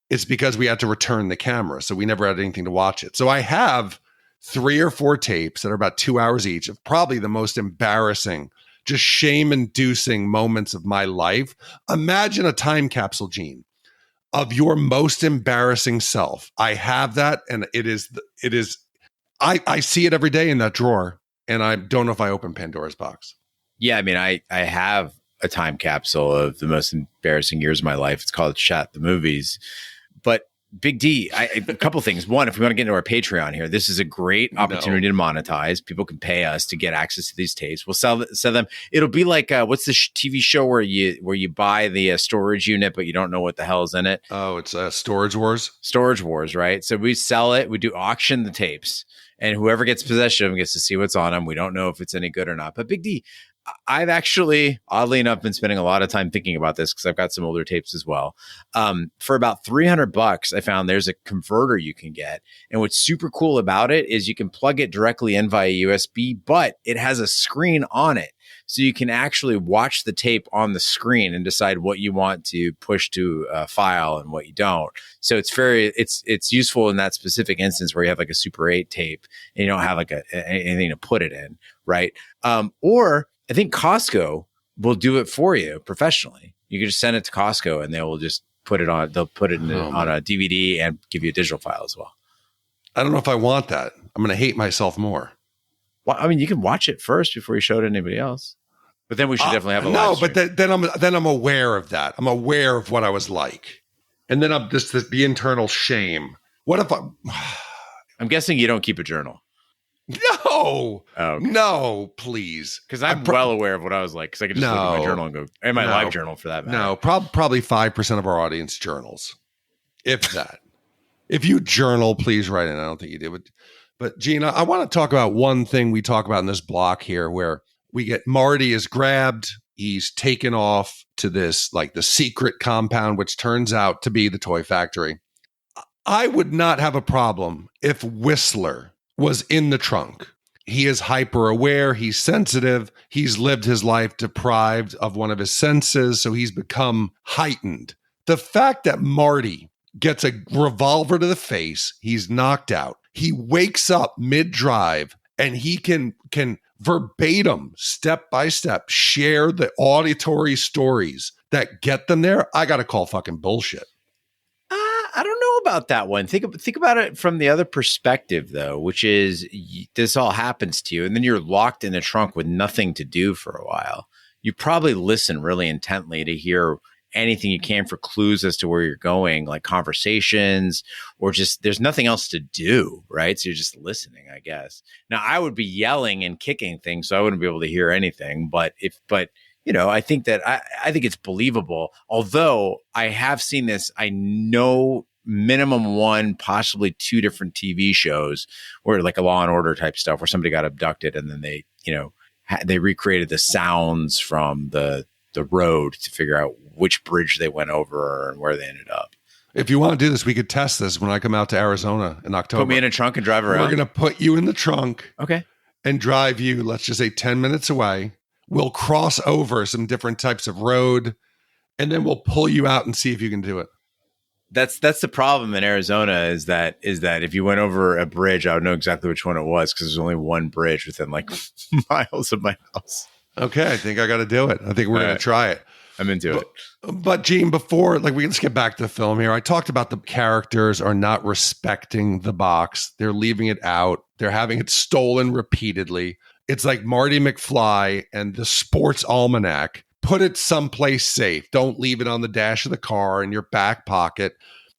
It's because we had to return the camera, so we never had anything to watch it. So I have 3 or 4 tapes that are about 2 hours each of probably the most embarrassing, just shame-inducing moments of my life. Imagine a time capsule, Gene, of your most embarrassing self. I have that, and it is. I see it every day in that drawer, and I don't know if I open Pandora's box. Yeah, I mean, I have a time capsule of the most embarrassing years of my life. It's called Shat, the movies. But Big D, a couple things. One, if we want to get into our Patreon here, this is a great opportunity to monetize. People can pay us to get access to these tapes. We'll sell them. It'll be like what's the TV show where you buy the storage unit, but you don't know what the hell is in it? Oh, it's Storage Wars. Storage Wars, right? So we sell it. We do auction the tapes, and whoever gets possession of them gets to see what's on them. We don't know if it's any good or not. But Big D, I've actually, oddly enough, been spending a lot of time thinking about this because I've got some older tapes as well. For about $300, I found there's a converter you can get. And what's super cool about it is you can plug it directly in via USB, but it has a screen on it. So you can actually watch the tape on the screen and decide what you want to push to a file and what you don't. So it's useful in that specific instance where you have like a Super 8 tape and you don't have like anything to put it in, right? Or I think Costco will do it for you professionally. You can just send it to Costco and they will just put it on. They'll put it on a DVD and give you a digital file as well. I don't know if I want that. I'm going to hate myself more. Well, I mean, you can watch it first before you show it to anybody else. But then we should definitely have a live stream. But then I'm aware of that. I'm aware of what I was like, and then I'm just the internal shame. What if I'm guessing you don't keep a journal? No, okay. No, please. Because I'm well aware of what I was like. Because I could just look at my journal and go, and my live journal for that matter. No, probably 5% of our audience journals, if that. If you journal, please write in. I don't think you do, but Gene, I want to talk about one thing we talk about in this block here, where we get Marty is grabbed. He's taken off to this like the secret compound, which turns out to be the toy factory. I would not have a problem if Whistler was in the trunk. He is hyper aware. He's sensitive. He's lived his life deprived of one of his senses. So he's become heightened. The fact that Marty gets a revolver to the face, he's knocked out. He wakes up mid-drive and he can verbatim, step by step, share the auditory stories that get them there. I got to call fucking bullshit. I don't know about that one. Think about it from the other perspective, though, which is this all happens to you, and then you're locked in a trunk with nothing to do for a while. You probably listen really intently to hear anything you can for clues as to where you're going, like conversations, or just there's nothing else to do, right? So you're just listening, I guess. Now, I would be yelling and kicking things, so I wouldn't be able to hear anything. But I think that I think it's believable. Although I have seen this, I know minimum 1, possibly 2 different TV shows where like a Law and Order type stuff where somebody got abducted and then they recreated the sounds from the road to figure out which bridge they went over and where they ended up. If you want to do this, we could test this when I come out to Arizona in October. Put me in a trunk and drive around. We're going to put you in the trunk. Okay. And drive you, let's just say 10 minutes away. We'll cross over some different types of road, and then we'll pull you out and see if you can do it. That's the problem in Arizona is that if you went over a bridge, I would know exactly which one it was because there's only one bridge within like miles of my house. Okay, I think I got to do it. I think we're going to try it. I'm into it. But Gene, before, like, we can just get back to the film here. I talked about the characters are not respecting the box. They're leaving it out. They're having it stolen repeatedly. It's like Marty McFly and the Sports Almanac. Put it someplace safe. Don't leave it on the dash of the car in your back pocket.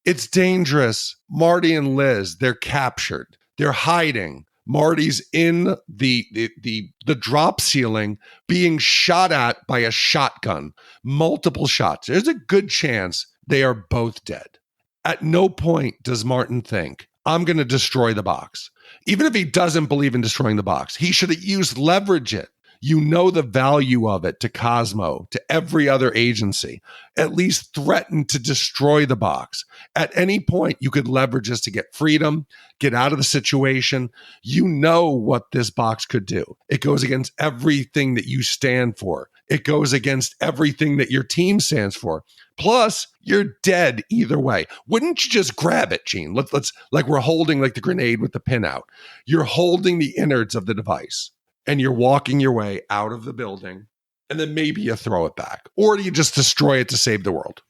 It's dangerous. Marty and Liz, they're captured. They're hiding. Marty's in the drop ceiling being shot at by a shotgun, multiple shots. There's a good chance they are both dead. At no point does Martin think, I'm going to destroy the box. Even if he doesn't believe in destroying the box, he should have used leverage it. You know the value of it to Cosmo, to every other agency. At least threaten to destroy the box. At any point, you could leverage this to get freedom, get out of the situation. You know what this box could do. It goes against everything that you stand for. It goes against everything that your team stands for. Plus, you're dead either way. Wouldn't you just grab it, Gene? Let's like we're holding like the grenade with the pin out. You're holding the innards of the device. And you're walking your way out of the building, and then maybe you throw it back. Or do you just destroy it to save the world?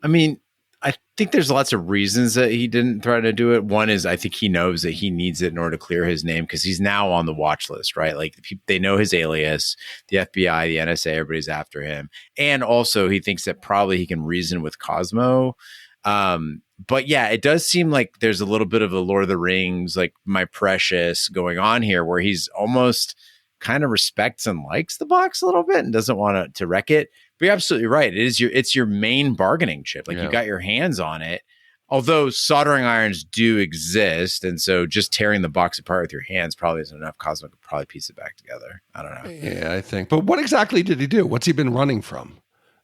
I mean, I think there's lots of reasons that he didn't try to do it. One is I think he knows that he needs it in order to clear his name because he's now on the watch list, right? Like they know his alias, the FBI, the NSA, everybody's after him. And also he thinks that probably he can reason with Cosmo. But yeah, it does seem like there's a little bit of a Lord of the Rings, like My Precious going on here where he's almost kind of respects and likes the box a little bit and doesn't want to wreck it. But you're absolutely right. It's your main bargaining chip. Like you got your hands on it. Although soldering irons do exist, and so just tearing the box apart with your hands probably isn't enough. Cosmo could probably piece it back together. I don't know. Yeah, I think. But what exactly did he do? What's he been running from?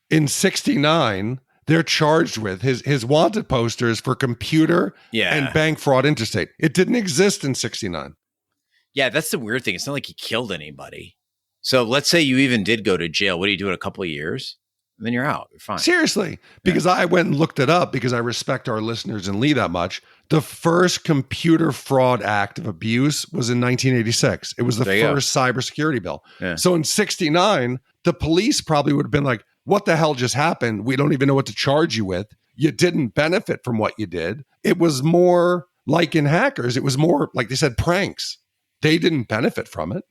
In 1969, they're charged with his wanted posters for computer and bank fraud interstate. It didn't exist in 1969. Yeah, that's the weird thing. It's not like he killed anybody. So let's say you even did go to jail. What do you do in a couple of years? And then you're out. You're fine. Seriously, because I went and looked it up because I respect our listeners and Lee that much. The first computer fraud act of abuse was in 1986. It was the first cybersecurity bill. Yeah. So in 1969, the police probably would have been like, what the hell just happened? We don't even know what to charge you with. You didn't benefit from what you did. It was more like in Hackers. It was more, like they said, pranks. They didn't benefit from it.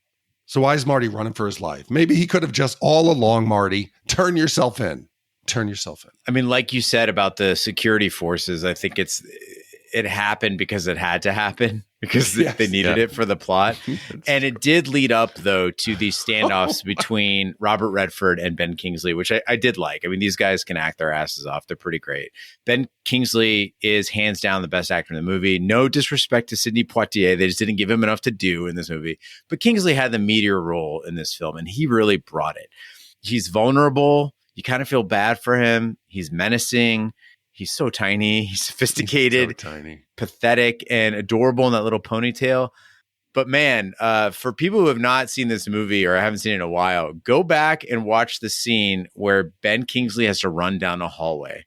So why is Marty running for his life? Maybe he could have just all along, Marty, turn yourself in. Turn yourself in. I mean, like you said about the security forces, I think it happened because it had to happen because they needed it for the plot. And it did lead up, though, to these standoffs between Robert Redford and Ben Kingsley, which I did like. I mean, these guys can act their asses off. They're pretty great. Ben Kingsley is hands down the best actor in the movie. No disrespect to Sidney Poitier. They just didn't give him enough to do in this movie. But Kingsley had the meteor role in this film, and he really brought it. He's vulnerable. You kind of feel bad for him. He's menacing. He's so tiny. He's sophisticated, so tiny, pathetic, and adorable in that little ponytail. But man, for people who have not seen this movie or haven't seen it in a while, go back and watch the scene where Ben Kingsley has to run down a hallway.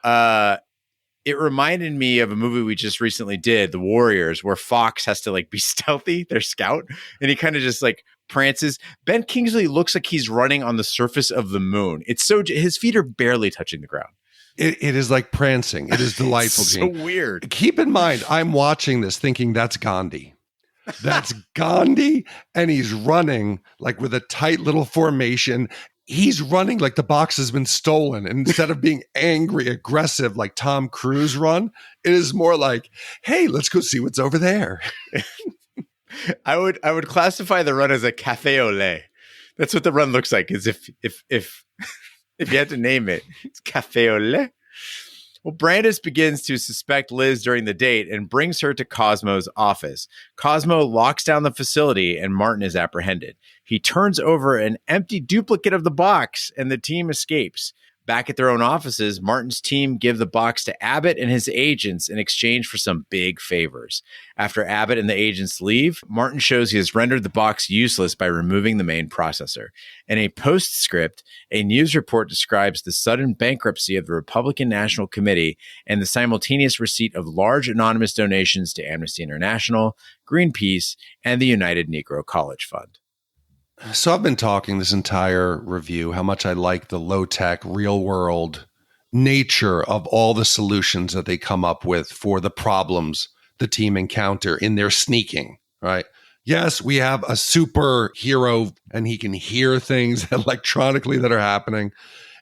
It reminded me of a movie we just recently did, The Warriors, where Fox has to like be stealthy, their scout, and he kind of just like prances. Ben Kingsley looks like he's running on the surface of the moon. It's so his feet are barely touching the ground. It is like prancing. It is delightful. It's so weird. Keep in mind, I'm watching this thinking that's Gandhi. That's Gandhi, and he's running like with a tight little formation. He's running like the box has been stolen. And instead of being angry, aggressive like Tom Cruise run, it is more like, hey, let's go see what's over there. I would classify the run as a cafe au lait. That's what the run looks like. Is if you had to name it, it's cafe au lait. Well, Brandis begins to suspect Liz during the date and brings her to Cosmo's office. Cosmo locks down the facility and Martin is apprehended. He turns over an empty duplicate of the box and the team escapes. Back at their own offices, Martin's team give the box to Abbott and his agents in exchange for some big favors. After Abbott and the agents leave, Martin shows he has rendered the box useless by removing the main processor. In a postscript, a news report describes the sudden bankruptcy of the Republican National Committee and the simultaneous receipt of large anonymous donations to Amnesty International, Greenpeace, and the United Negro College Fund. So I've been talking this entire review how much I like the low-tech, real-world nature of all the solutions that they come up with for the problems the team encounter in their sneaking, right? Yes, we have a superhero and he can hear things electronically that are happening.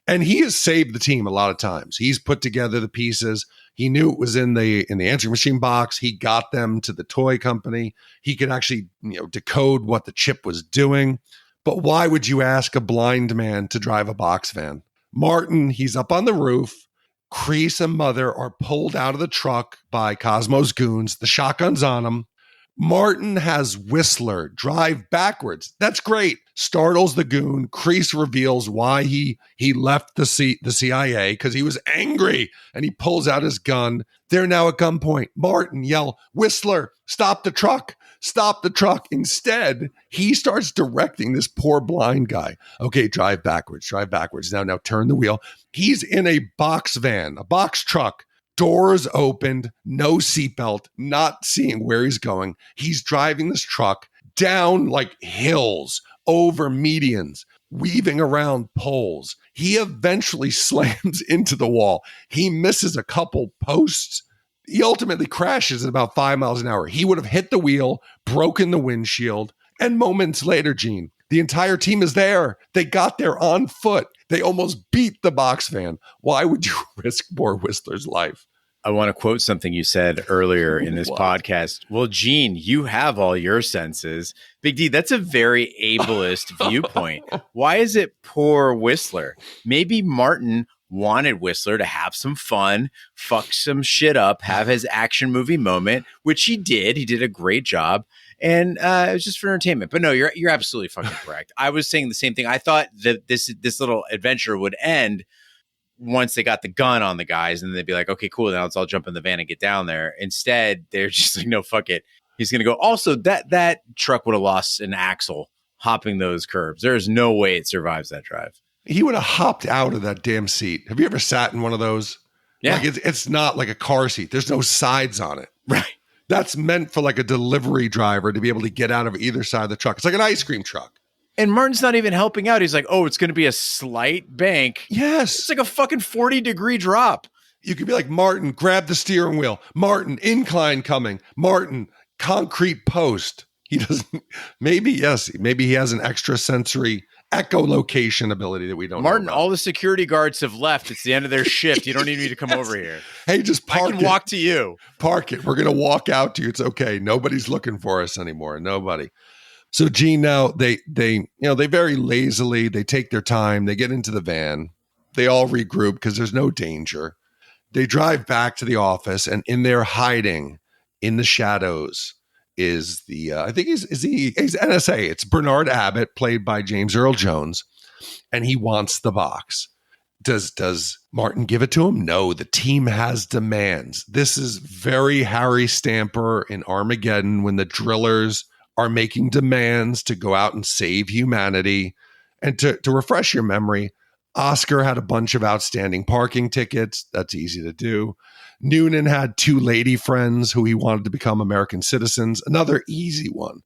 And he has saved the team a lot of times. He's put together the pieces. He knew it was in the answering machine box. He got them to the toy company. He could actually, decode what the chip was doing. But why would you ask a blind man to drive a box van? Martin, he's up on the roof. Kreese and Mother are pulled out of the truck by Cosmo's goons. The shotgun's on him. Martin has Whistler drive backwards. That's great. Startles the goon. Kreese reveals why he left the CIA because he was angry, and he pulls out his gun. They're now at gunpoint. Martin yell, Whistler, stop the truck. Stop the truck. Instead, he starts directing this poor blind guy. Okay, drive backwards. Now turn the wheel. He's in a box van, a box truck. Doors opened, no seatbelt, not seeing where he's going. He's driving this truck down like hills, over medians, weaving around poles. He eventually slams into the wall. He misses a couple posts. He ultimately crashes at about 5 miles an hour. He would have hit the wheel, broken the windshield, and moments later, Gene, the entire team is there. They got there on foot. They almost beat the box van. Why would you risk poor Whistler's life? I want to quote something you said earlier in this podcast. Well, Gene, you have all your senses. Big D, that's a very ableist viewpoint. Why is it poor Whistler? Maybe Martin wanted Whistler to have some fun, fuck some shit up, have his action movie moment, which he did. He did a great job. And it was just for entertainment. But no, you're absolutely fucking correct. I was saying the same thing. I thought that this little adventure would end once they got the gun on the guys, and they'd be like, okay, cool, now let's all jump in the van and get down there. Instead, they're just like, no, fuck it. He's going to go. Also, that truck would have lost an axle hopping those curbs. There's no way it survives that drive. He would have hopped out of that damn seat. Have you ever sat in one of those? Yeah. Like it's not like a car seat. There's no sides on it. Right. That's meant for like a delivery driver to be able to get out of either side of the truck. It's like an ice cream truck. And Martin's not even helping out. He's like, oh, it's going to be a slight bank. Yes. It's like a fucking 40-degree drop. You could be like, Martin, grab the steering wheel. Martin, incline coming. Martin, concrete post. He doesn't, maybe he has an extrasensory echolocation ability that we don't Martin, know about. all the security guards have left. It's the end of their shift. You don't need me to come over here. Hey, just park it. I can walk to you. Park it. We're going to walk out to you. It's okay. Nobody's looking for us anymore. Nobody. So Gene, now they very lazily, they take their time, they get into the van, they all regroup because there's no danger. They drive back to the office, and in there hiding in the shadows is the I think he's NSA. It's Bernard Abbott, played by James Earl Jones, and he wants the box. Does Martin give it to him? No, the team has demands. This is very Harry Stamper in Armageddon when the drillers are making demands to go out and save humanity. And to refresh your memory, Oscar had a bunch of outstanding parking tickets. That's easy to do. Noonan had 2 lady friends who he wanted to become American citizens. Another easy one.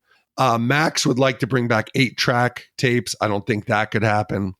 Max would like to bring back 8-track tapes. I don't think that could happen.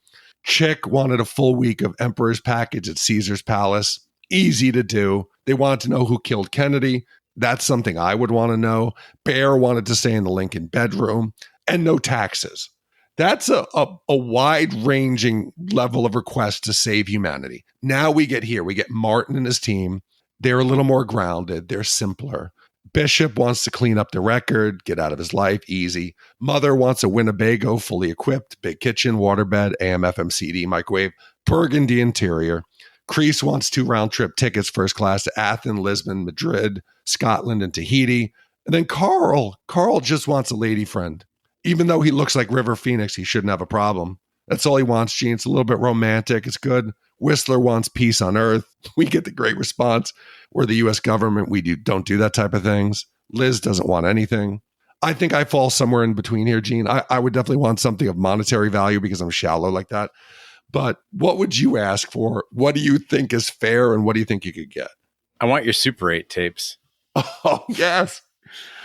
Chick wanted a full week of Emperor's Package at Caesar's Palace. Easy to do. They wanted to know who killed Kennedy. That's something I would want to know. Bear wanted to stay in the Lincoln bedroom, and no taxes. That's a wide-ranging level of request to save humanity. Now we get here. We get Martin and his team. They're a little more grounded. They're simpler. Bishop wants to clean up the record, get out of his life, easy. Mother wants a Winnebago, fully equipped, big kitchen, waterbed, AM, FM, CD, microwave, burgundy interior. Kreese wants 2 round-trip tickets, first class to Athens, Lisbon, Madrid, Scotland, and Tahiti. And then Carl just wants a lady friend. Even though he looks like River Phoenix, he shouldn't have a problem. That's all he wants, Gene. It's a little bit romantic. It's good. Whistler wants peace on Earth. We get the great response. We're the U.S. government. We don't do that type of things. Liz doesn't want anything. I think I fall somewhere in between here, Gene. I would definitely want something of monetary value because I'm shallow like that. But what would you ask for? What do you think is fair, and what do you think you could get? I want your Super 8 tapes. Oh, yes.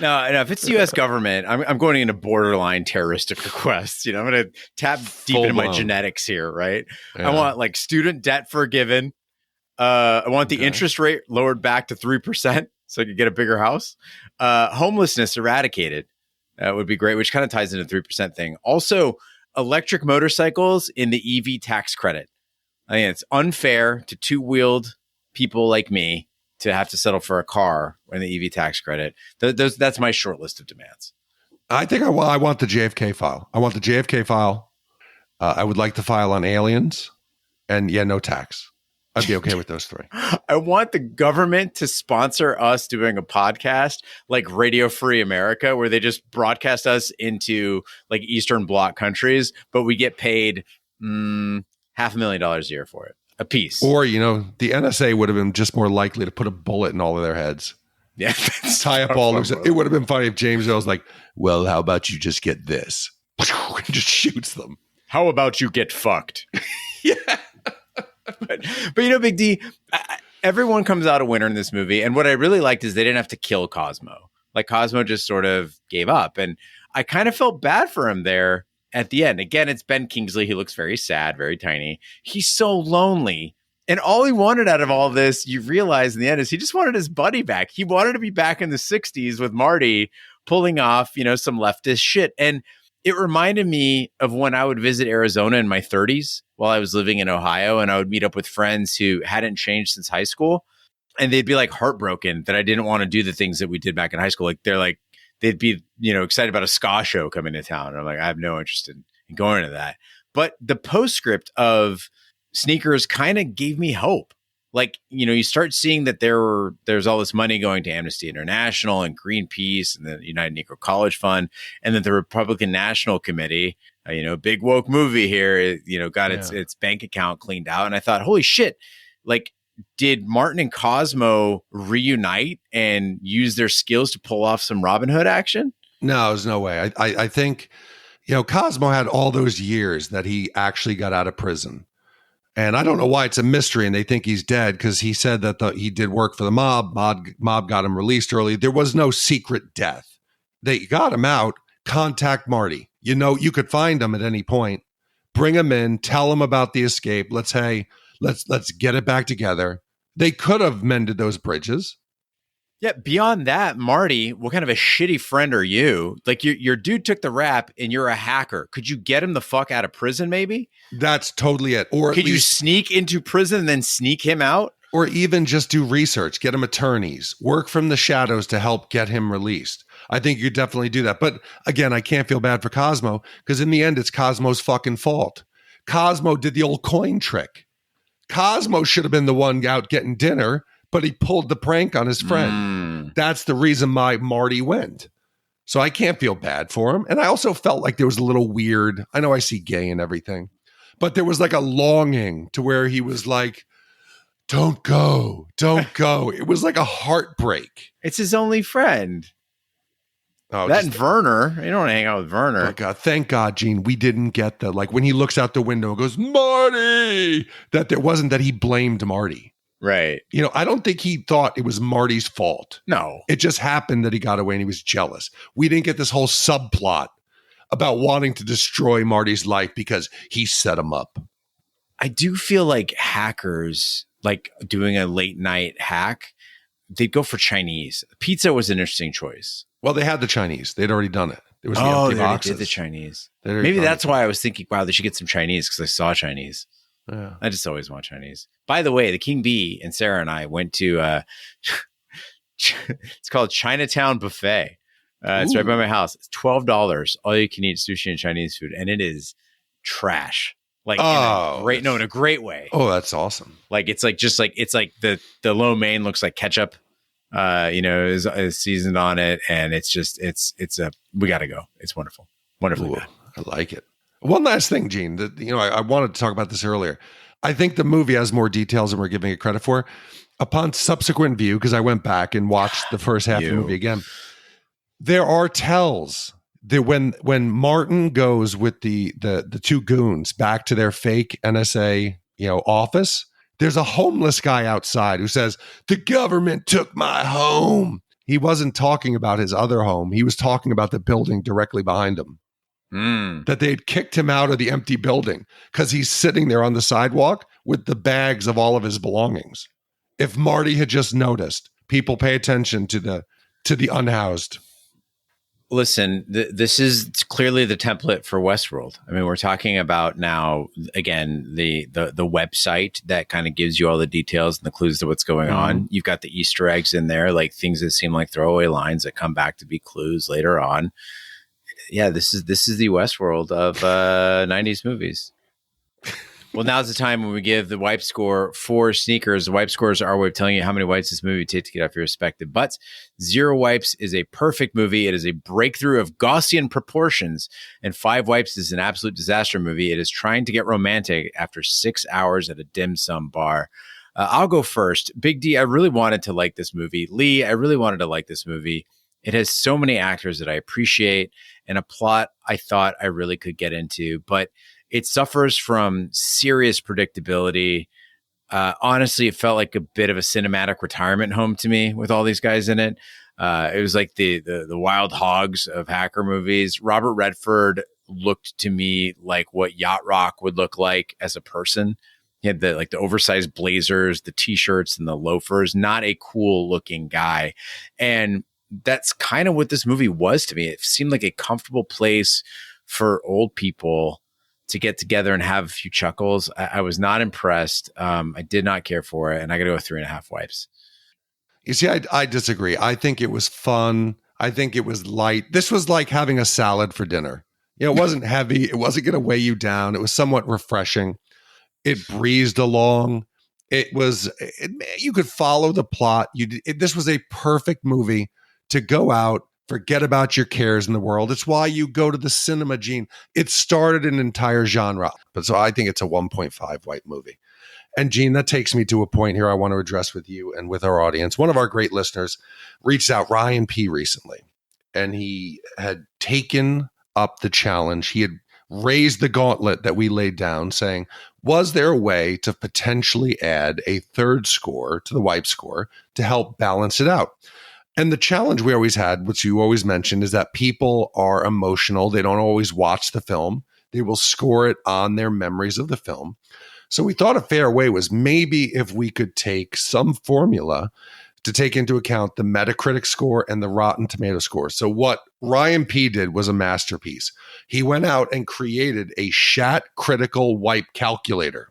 No, if it's the U.S. government, I'm going into borderline terroristic requests. I'm going to tap deep into my genetics here, right? Yeah. I want like student debt forgiven. I want the interest rate lowered back to 3% so I could get a bigger house. Homelessness eradicated would be great, which kind of ties into the 3% thing. Also, electric motorcycles in the EV tax credit. I think it's unfair to two-wheeled people like me to have to settle for a car in the EV tax credit. That's my short list of demands. I think I want the JFK file. I want the JFK file. I would like the file on aliens. And no tax. I'd be okay with those three. I want the government to sponsor us doing a podcast like Radio Free America, where they just broadcast us into like Eastern Bloc countries, but we get paid $500,000 a year for it. A piece. Or, the NSA would have been just more likely to put a bullet in all of their heads. Yeah. Tie up all loose. It would have been funny if James Earl was like, well, how about you just get this? And just shoots them. How about you get fucked? Yeah. But Big D, everyone comes out a winner in this movie. And what I really liked is they didn't have to kill Cosmo. Like Cosmo just sort of gave up. And I kind of felt bad for him there. At the end, again, it's Ben Kingsley. He looks very sad, very tiny. He's so lonely. And all he wanted out of all this, you realize in the end, is he just wanted his buddy back. He wanted to be back in the 60s with Marty pulling off, some leftist shit. And it reminded me of when I would visit Arizona in my 30s while I was living in Ohio. And I would meet up with friends who hadn't changed since high school. And they'd be like heartbroken that I didn't want to do the things that we did back in high school. Like they'd be, excited about a ska show coming to town. And I'm like, I have no interest in going to that. But the postscript of Sneakers kind of gave me hope. Like, you start seeing that there's all this money going to Amnesty International and Greenpeace and the United Negro College Fund, and that the Republican National Committee, big woke movie here, got its bank account cleaned out. And I thought, holy shit, like, did Martin and Cosmo reunite and use their skills to pull off some Robin Hood action? No, there's no way. I think, Cosmo had all those years that he actually got out of prison. And I don't know why it's a mystery and they think he's dead, because he said that he did work for the mob. Mob got him released early. There was no secret death. They got him out. Contact Marty. You could find him at any point. Bring him in. Tell him about the escape. Let's get it back together. They could have mended those bridges. Yeah. Beyond that, Marty, what kind of a shitty friend are you? Like your dude took the rap and you're a hacker. Could you get him the fuck out of prison? Maybe that's totally it. Or could you sneak into prison and then sneak him out? Or even just do research, get him attorneys, work from the shadows to help get him released. I think you definitely do that. But again, I can't feel bad for Cosmo, because in the end, it's Cosmo's fucking fault. Cosmo did the old coin trick. Cosmo should have been the one out getting dinner, but he pulled the prank on his friend. That's the reason why Marty went. So I can't feel bad for him. And I also felt like there was a little weird. I know I see gay and everything, but there was like a longing to where he was like, don't go. It was like a heartbreak. It's his only friend. Oh, that and Werner. You don't want to hang out with Werner. Oh God, thank God, Gene, we didn't get the, like when he looks out the window and goes, Marty, that there wasn't that he blamed Marty. Right. I don't think he thought it was Marty's fault. No. It just happened that he got away and he was jealous. We didn't get this whole subplot about wanting to destroy Marty's life because he set him up. I do feel like hackers, like doing a late night hack, they'd go for Chinese. Pizza was an interesting choice. Well, they had the Chinese. They'd already done it. It was the empty they boxes. Did the Chinese. Maybe that's why I was thinking, wow, they should get some Chinese, because I saw Chinese. Yeah. I just always want Chinese. By the way, the King Bee and Sarah and I went to it's called Chinatown Buffet. It's right by my house. It's $12. All you can eat sushi and Chinese food, and it is trash. Like in a great way. Oh, that's awesome. Like it's like the lo mein looks like ketchup. Is seasoned on it, and it's we got to go. It's wonderful. Wonderfully good. I like it. One last thing, Gene, I wanted to talk about this earlier. I think the movie has more details than we're giving it credit for. Upon subsequent view, because I went back and watched the first half of the movie again, there are tells that when Martin goes with the two goons back to their fake NSA, office, there's a homeless guy outside who says, the government took my home. he wasn't talking about his other home. He was talking about the building directly behind him. That they had kicked him out of the empty building because he's sitting there on the sidewalk with the bags of all of his belongings. If Marty had just noticed, people pay attention to the unhoused. Listen, this is clearly the template for Westworld. I mean, we're talking about now, again, the website that kind of gives you all the details and the clues to what's going on. You've got the Easter eggs in there, like things that seem like throwaway lines that come back to be clues later on. Yeah, this is the Westworld of 90s movies. Well, now's the time when we give the wipe score for sneakers. The wipe score is our way of telling you how many wipes this movie would take to get off your respective butts. 0 wipes is a perfect movie. It is a breakthrough of Gaussian proportions. And 5 wipes is an absolute disaster movie. It is trying to get romantic after 6 hours at a dim sum bar. I'll go first. Big D, I really wanted to like this movie. Lee, I really wanted to like this movie. It has so many actors that I appreciate and a plot I thought I really could get into, but it suffers from serious predictability. Honestly, it felt like a bit of a cinematic retirement home to me with all these guys in it. It was like the wild hogs of hacker movies. Robert Redford looked to me like what Yacht Rock would look like as a person. He had the oversized blazers, the t-shirts, and the loafers. Not a cool looking guy. And that's kind of what this movie was to me. It seemed like a comfortable place for old people to get together and have a few chuckles. I was not impressed. I did not care for it. And I got to go 3.5 wipes. You see, I disagree. I think it was fun. I think it was light. This was like having a salad for dinner. You know, it wasn't heavy. It wasn't going to weigh you down. It was somewhat refreshing. It breezed along. You could follow the plot. This was a perfect movie to go out, forget about your cares in the world. It's why you go to the cinema, Gene. It started an entire genre. But so I think it's a 1.5 white movie. And Gene, that takes me to a point here I want to address with you and with our audience. One of our great listeners reached out, Ryan P., recently, and he had taken up the challenge. He had raised the gauntlet that we laid down, saying, was there a way to potentially add a third score to the wipe score to help balance it out? And the challenge we always had, which you always mentioned, is that people are emotional. They don't always watch the film. They will score it on their memories of the film. So we thought a fair way was maybe if we could take some formula to take into account the Metacritic score and the Rotten Tomato score. So what Ryan P. did was a masterpiece. He went out and created a Shat critical wipe calculator.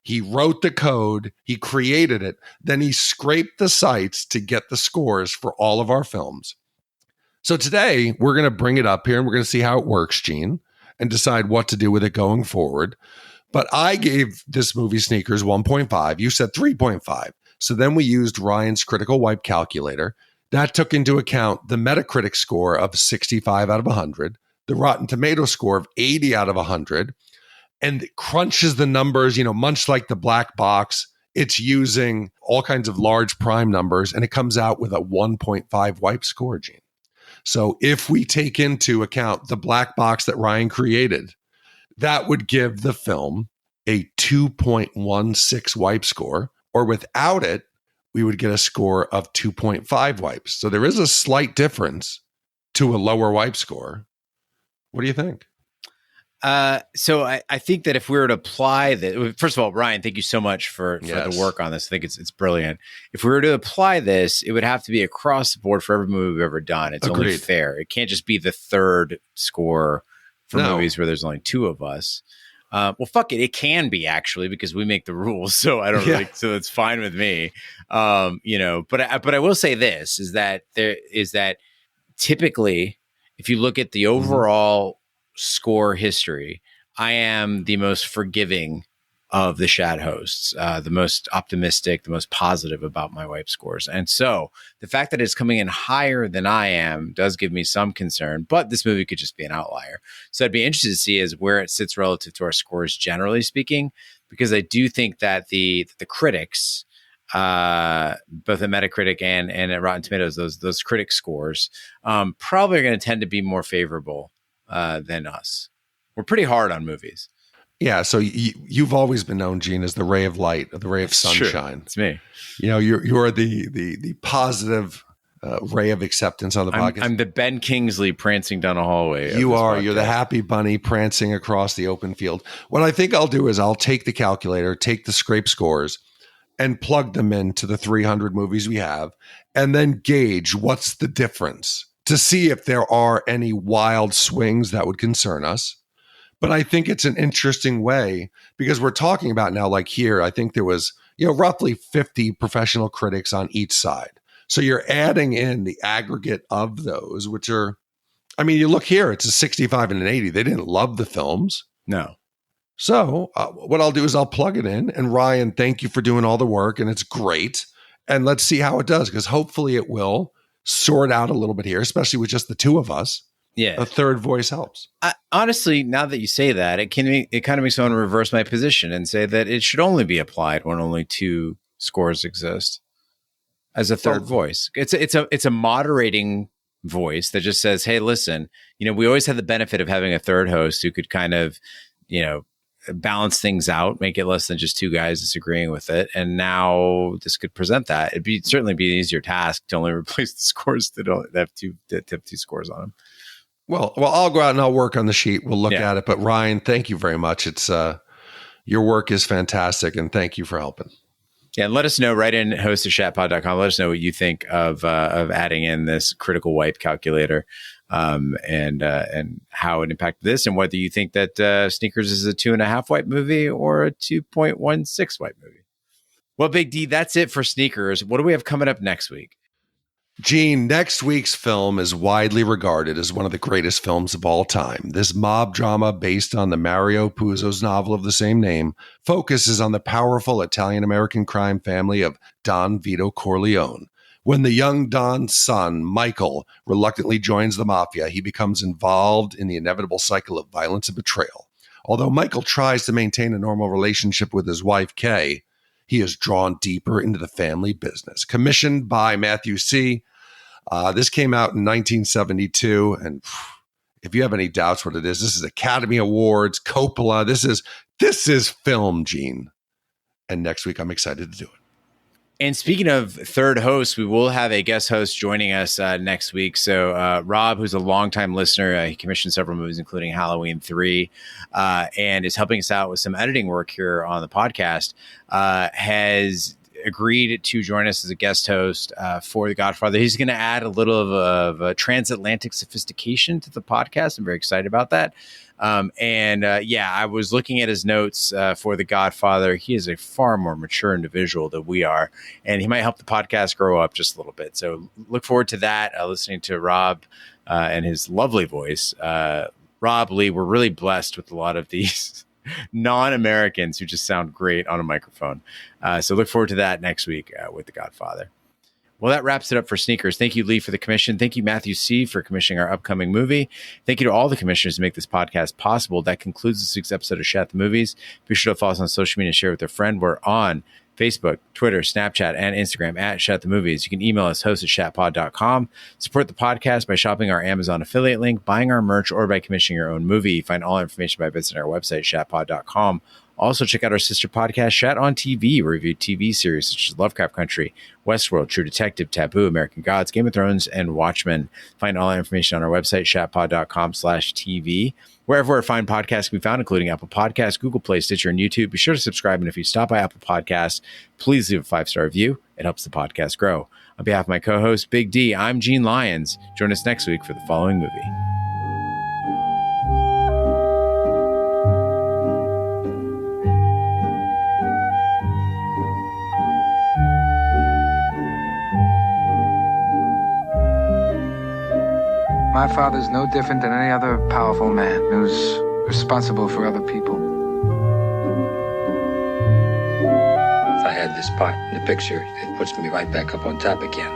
He wrote the code, he created it, then he scraped the sites to get the scores for all of our films. So today, we're going to bring it up here and we're going to see how it works, Gene, and decide what to do with it going forward. But I gave this movie Sneakers 1.5. You said 3.5. So then we used Ryan's critical wipe calculator. That took into account the Metacritic score of 65 out of 100, the Rotten Tomato score of 80 out of 100, and it crunches the numbers, much like the black box. It's using all kinds of large prime numbers, and it comes out with a 1.5 wipe score, Gene. So if we take into account the black box that Ryan created, that would give the film a 2.16 wipe score, or without it, we would get a score of 2.5 wipes. So there is a slight difference to a lower wipe score. What do you think? So I think that if we were to apply that, first of all, Ryan, thank you so much for the work on this. I think it's brilliant. If we were to apply this, it would have to be across the board for every movie we've ever done. It's Agreed. only fair. It can't just be the third score for movies where there's only 2 of us. Well, fuck it. It can be actually because we make the rules. So I don't really, so it's fine with me. But I will say this is that typically, if you look at the overall score history, I am the most forgiving of the Shat hosts, the most optimistic, the most positive about my wipe scores. And so the fact that it's coming in higher than I am does give me some concern, but this movie could just be an outlier. So I'd be interested to see is where it sits relative to our scores, generally speaking, because I do think that the critics, both at Metacritic and at Rotten Tomatoes, those critic scores probably are going to tend to be more favorable than us. We're pretty hard on movies. Yeah, so you've always been known, Gene, as the ray of light, the ray of sunshine. It's me. You're the positive ray of acceptance on the podcast. I'm the Ben Kingsley prancing down a hallway. You are. You're the happy bunny prancing across the open field. What I think I'll do is I'll take the calculator, take the scrape scores, and plug them into the 300 movies we have, and then gauge what's the difference to see if there are any wild swings that would concern us. But I think it's an interesting way because we're talking about now, like here, I think there was, roughly 50 professional critics on each side. So you're adding in the aggregate of those, which are, you look here, it's a 65 and an 80. They didn't love the films. No. So what I'll do is I'll plug it in. And Ryan, thank you for doing all the work. And it's great. And let's see how it does, because hopefully it will sort out a little bit here, especially with just the two of us. Yeah. A third voice helps. Honestly, now that you say that, it kind of makes me want to reverse my position and say that it should only be applied when only two scores exist as a third voice. It's a moderating voice that just says, hey, listen, we always had the benefit of having a third host who could kind of, balance things out, make it less than just two guys disagreeing with it. And now this could present that. It'd certainly be an easier task to only replace the scores that have two scores on them. Well, I'll go out and I'll work on the sheet. We'll look at it. But Ryan, thank you very much. It's your work is fantastic, and thank you for helping. Yeah, and let us know. Write in host@shatpod.com. Let us know what you think of adding in this critical wipe calculator, and how it impacted this, and whether you think that Sneakers is a 2.5 wipe movie or a 2.16 wipe movie. Well, Big D, that's it for Sneakers. What do we have coming up next week? Gene, next week's film is widely regarded as one of the greatest films of all time. This mob drama, based on the Mario Puzo's novel of the same name, focuses on the powerful Italian-American crime family of Don Vito Corleone. When the young Don's son, Michael, reluctantly joins the mafia, he becomes involved in the inevitable cycle of violence and betrayal. Although Michael tries to maintain a normal relationship with his wife, Kay, he is drawn deeper into the family business. Commissioned by Matthew C., this came out in 1972, and if you have any doubts what it is, this is Academy Awards, Coppola. This is film, Gene. And next week, I'm excited to do it. And speaking of third hosts, we will have a guest host joining us next week. So Rob, who's a longtime listener, he commissioned several movies, including Halloween 3, and is helping us out with some editing work here on the podcast, has agreed to join us as a guest host for The Godfather. He's going to add a little of a transatlantic sophistication to the podcast. I'm very excited about that. I was looking at his notes for The Godfather. He is a far more mature individual than we are, and he might help the podcast grow up just a little bit. So look forward to that, listening to Rob and his lovely voice. Rob, Lee, we're really blessed with a lot of these non-Americans who just sound great on a microphone. So look forward to that next week with The Godfather. Well, that wraps it up for Sneakers. Thank you, Lee, for the commission. Thank you, Matthew C., for commissioning our upcoming movie. Thank you to all the commissioners who make this podcast possible. That concludes this week's episode of Shat the Movies. Be sure to follow us on social media and share with a friend. We're on Facebook, Twitter, Snapchat, and Instagram at Shat the Movies. You can email us, host@shatpod.com. Support the podcast by shopping our Amazon affiliate link, buying our merch, or by commissioning your own movie. Find all information by visiting our website, shatpod.com. Also, check out our sister podcast, Shat on TV. We review TV series such as Lovecraft Country, Westworld, True Detective, Taboo, American Gods, Game of Thrones, and Watchmen. Find all that information on our website, shatpod.com/TV. Wherever fine podcasts can be found, including Apple Podcasts, Google Play, Stitcher, and YouTube. Be sure to subscribe. And if you stop by Apple Podcasts, please leave a 5-star review. It helps the podcast grow. On behalf of my co-host, Big D, I'm Gene Lyons. Join us next week for the following movie. My father's no different than any other powerful man who's responsible for other people. If I had this part in the picture, it puts me right back up on top again.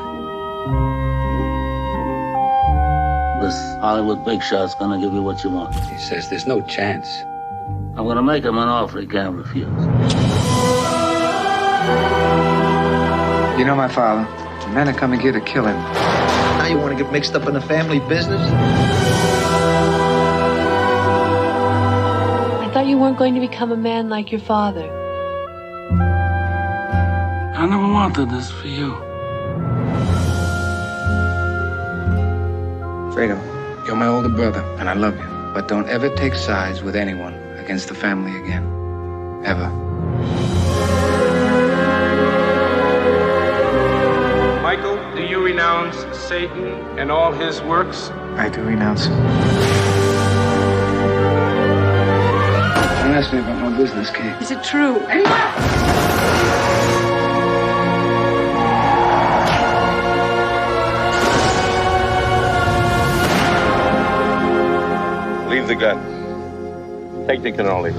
This Hollywood big shot's gonna give you what you want. He says there's no chance. I'm gonna make him an offer he can't refuse. You know my father. The men are coming here to kill him. Now you want to get mixed up in the family business? I thought you weren't going to become a man like your father. I never wanted this for you. Fredo, you're my older brother, and I love you. But don't ever take sides with anyone against the family again. Ever. Michael, do you renounce Satan and all his works? I do renounce him. Don't ask me about my business, Kate. Is it true? Leave the gun. Take the cannoli.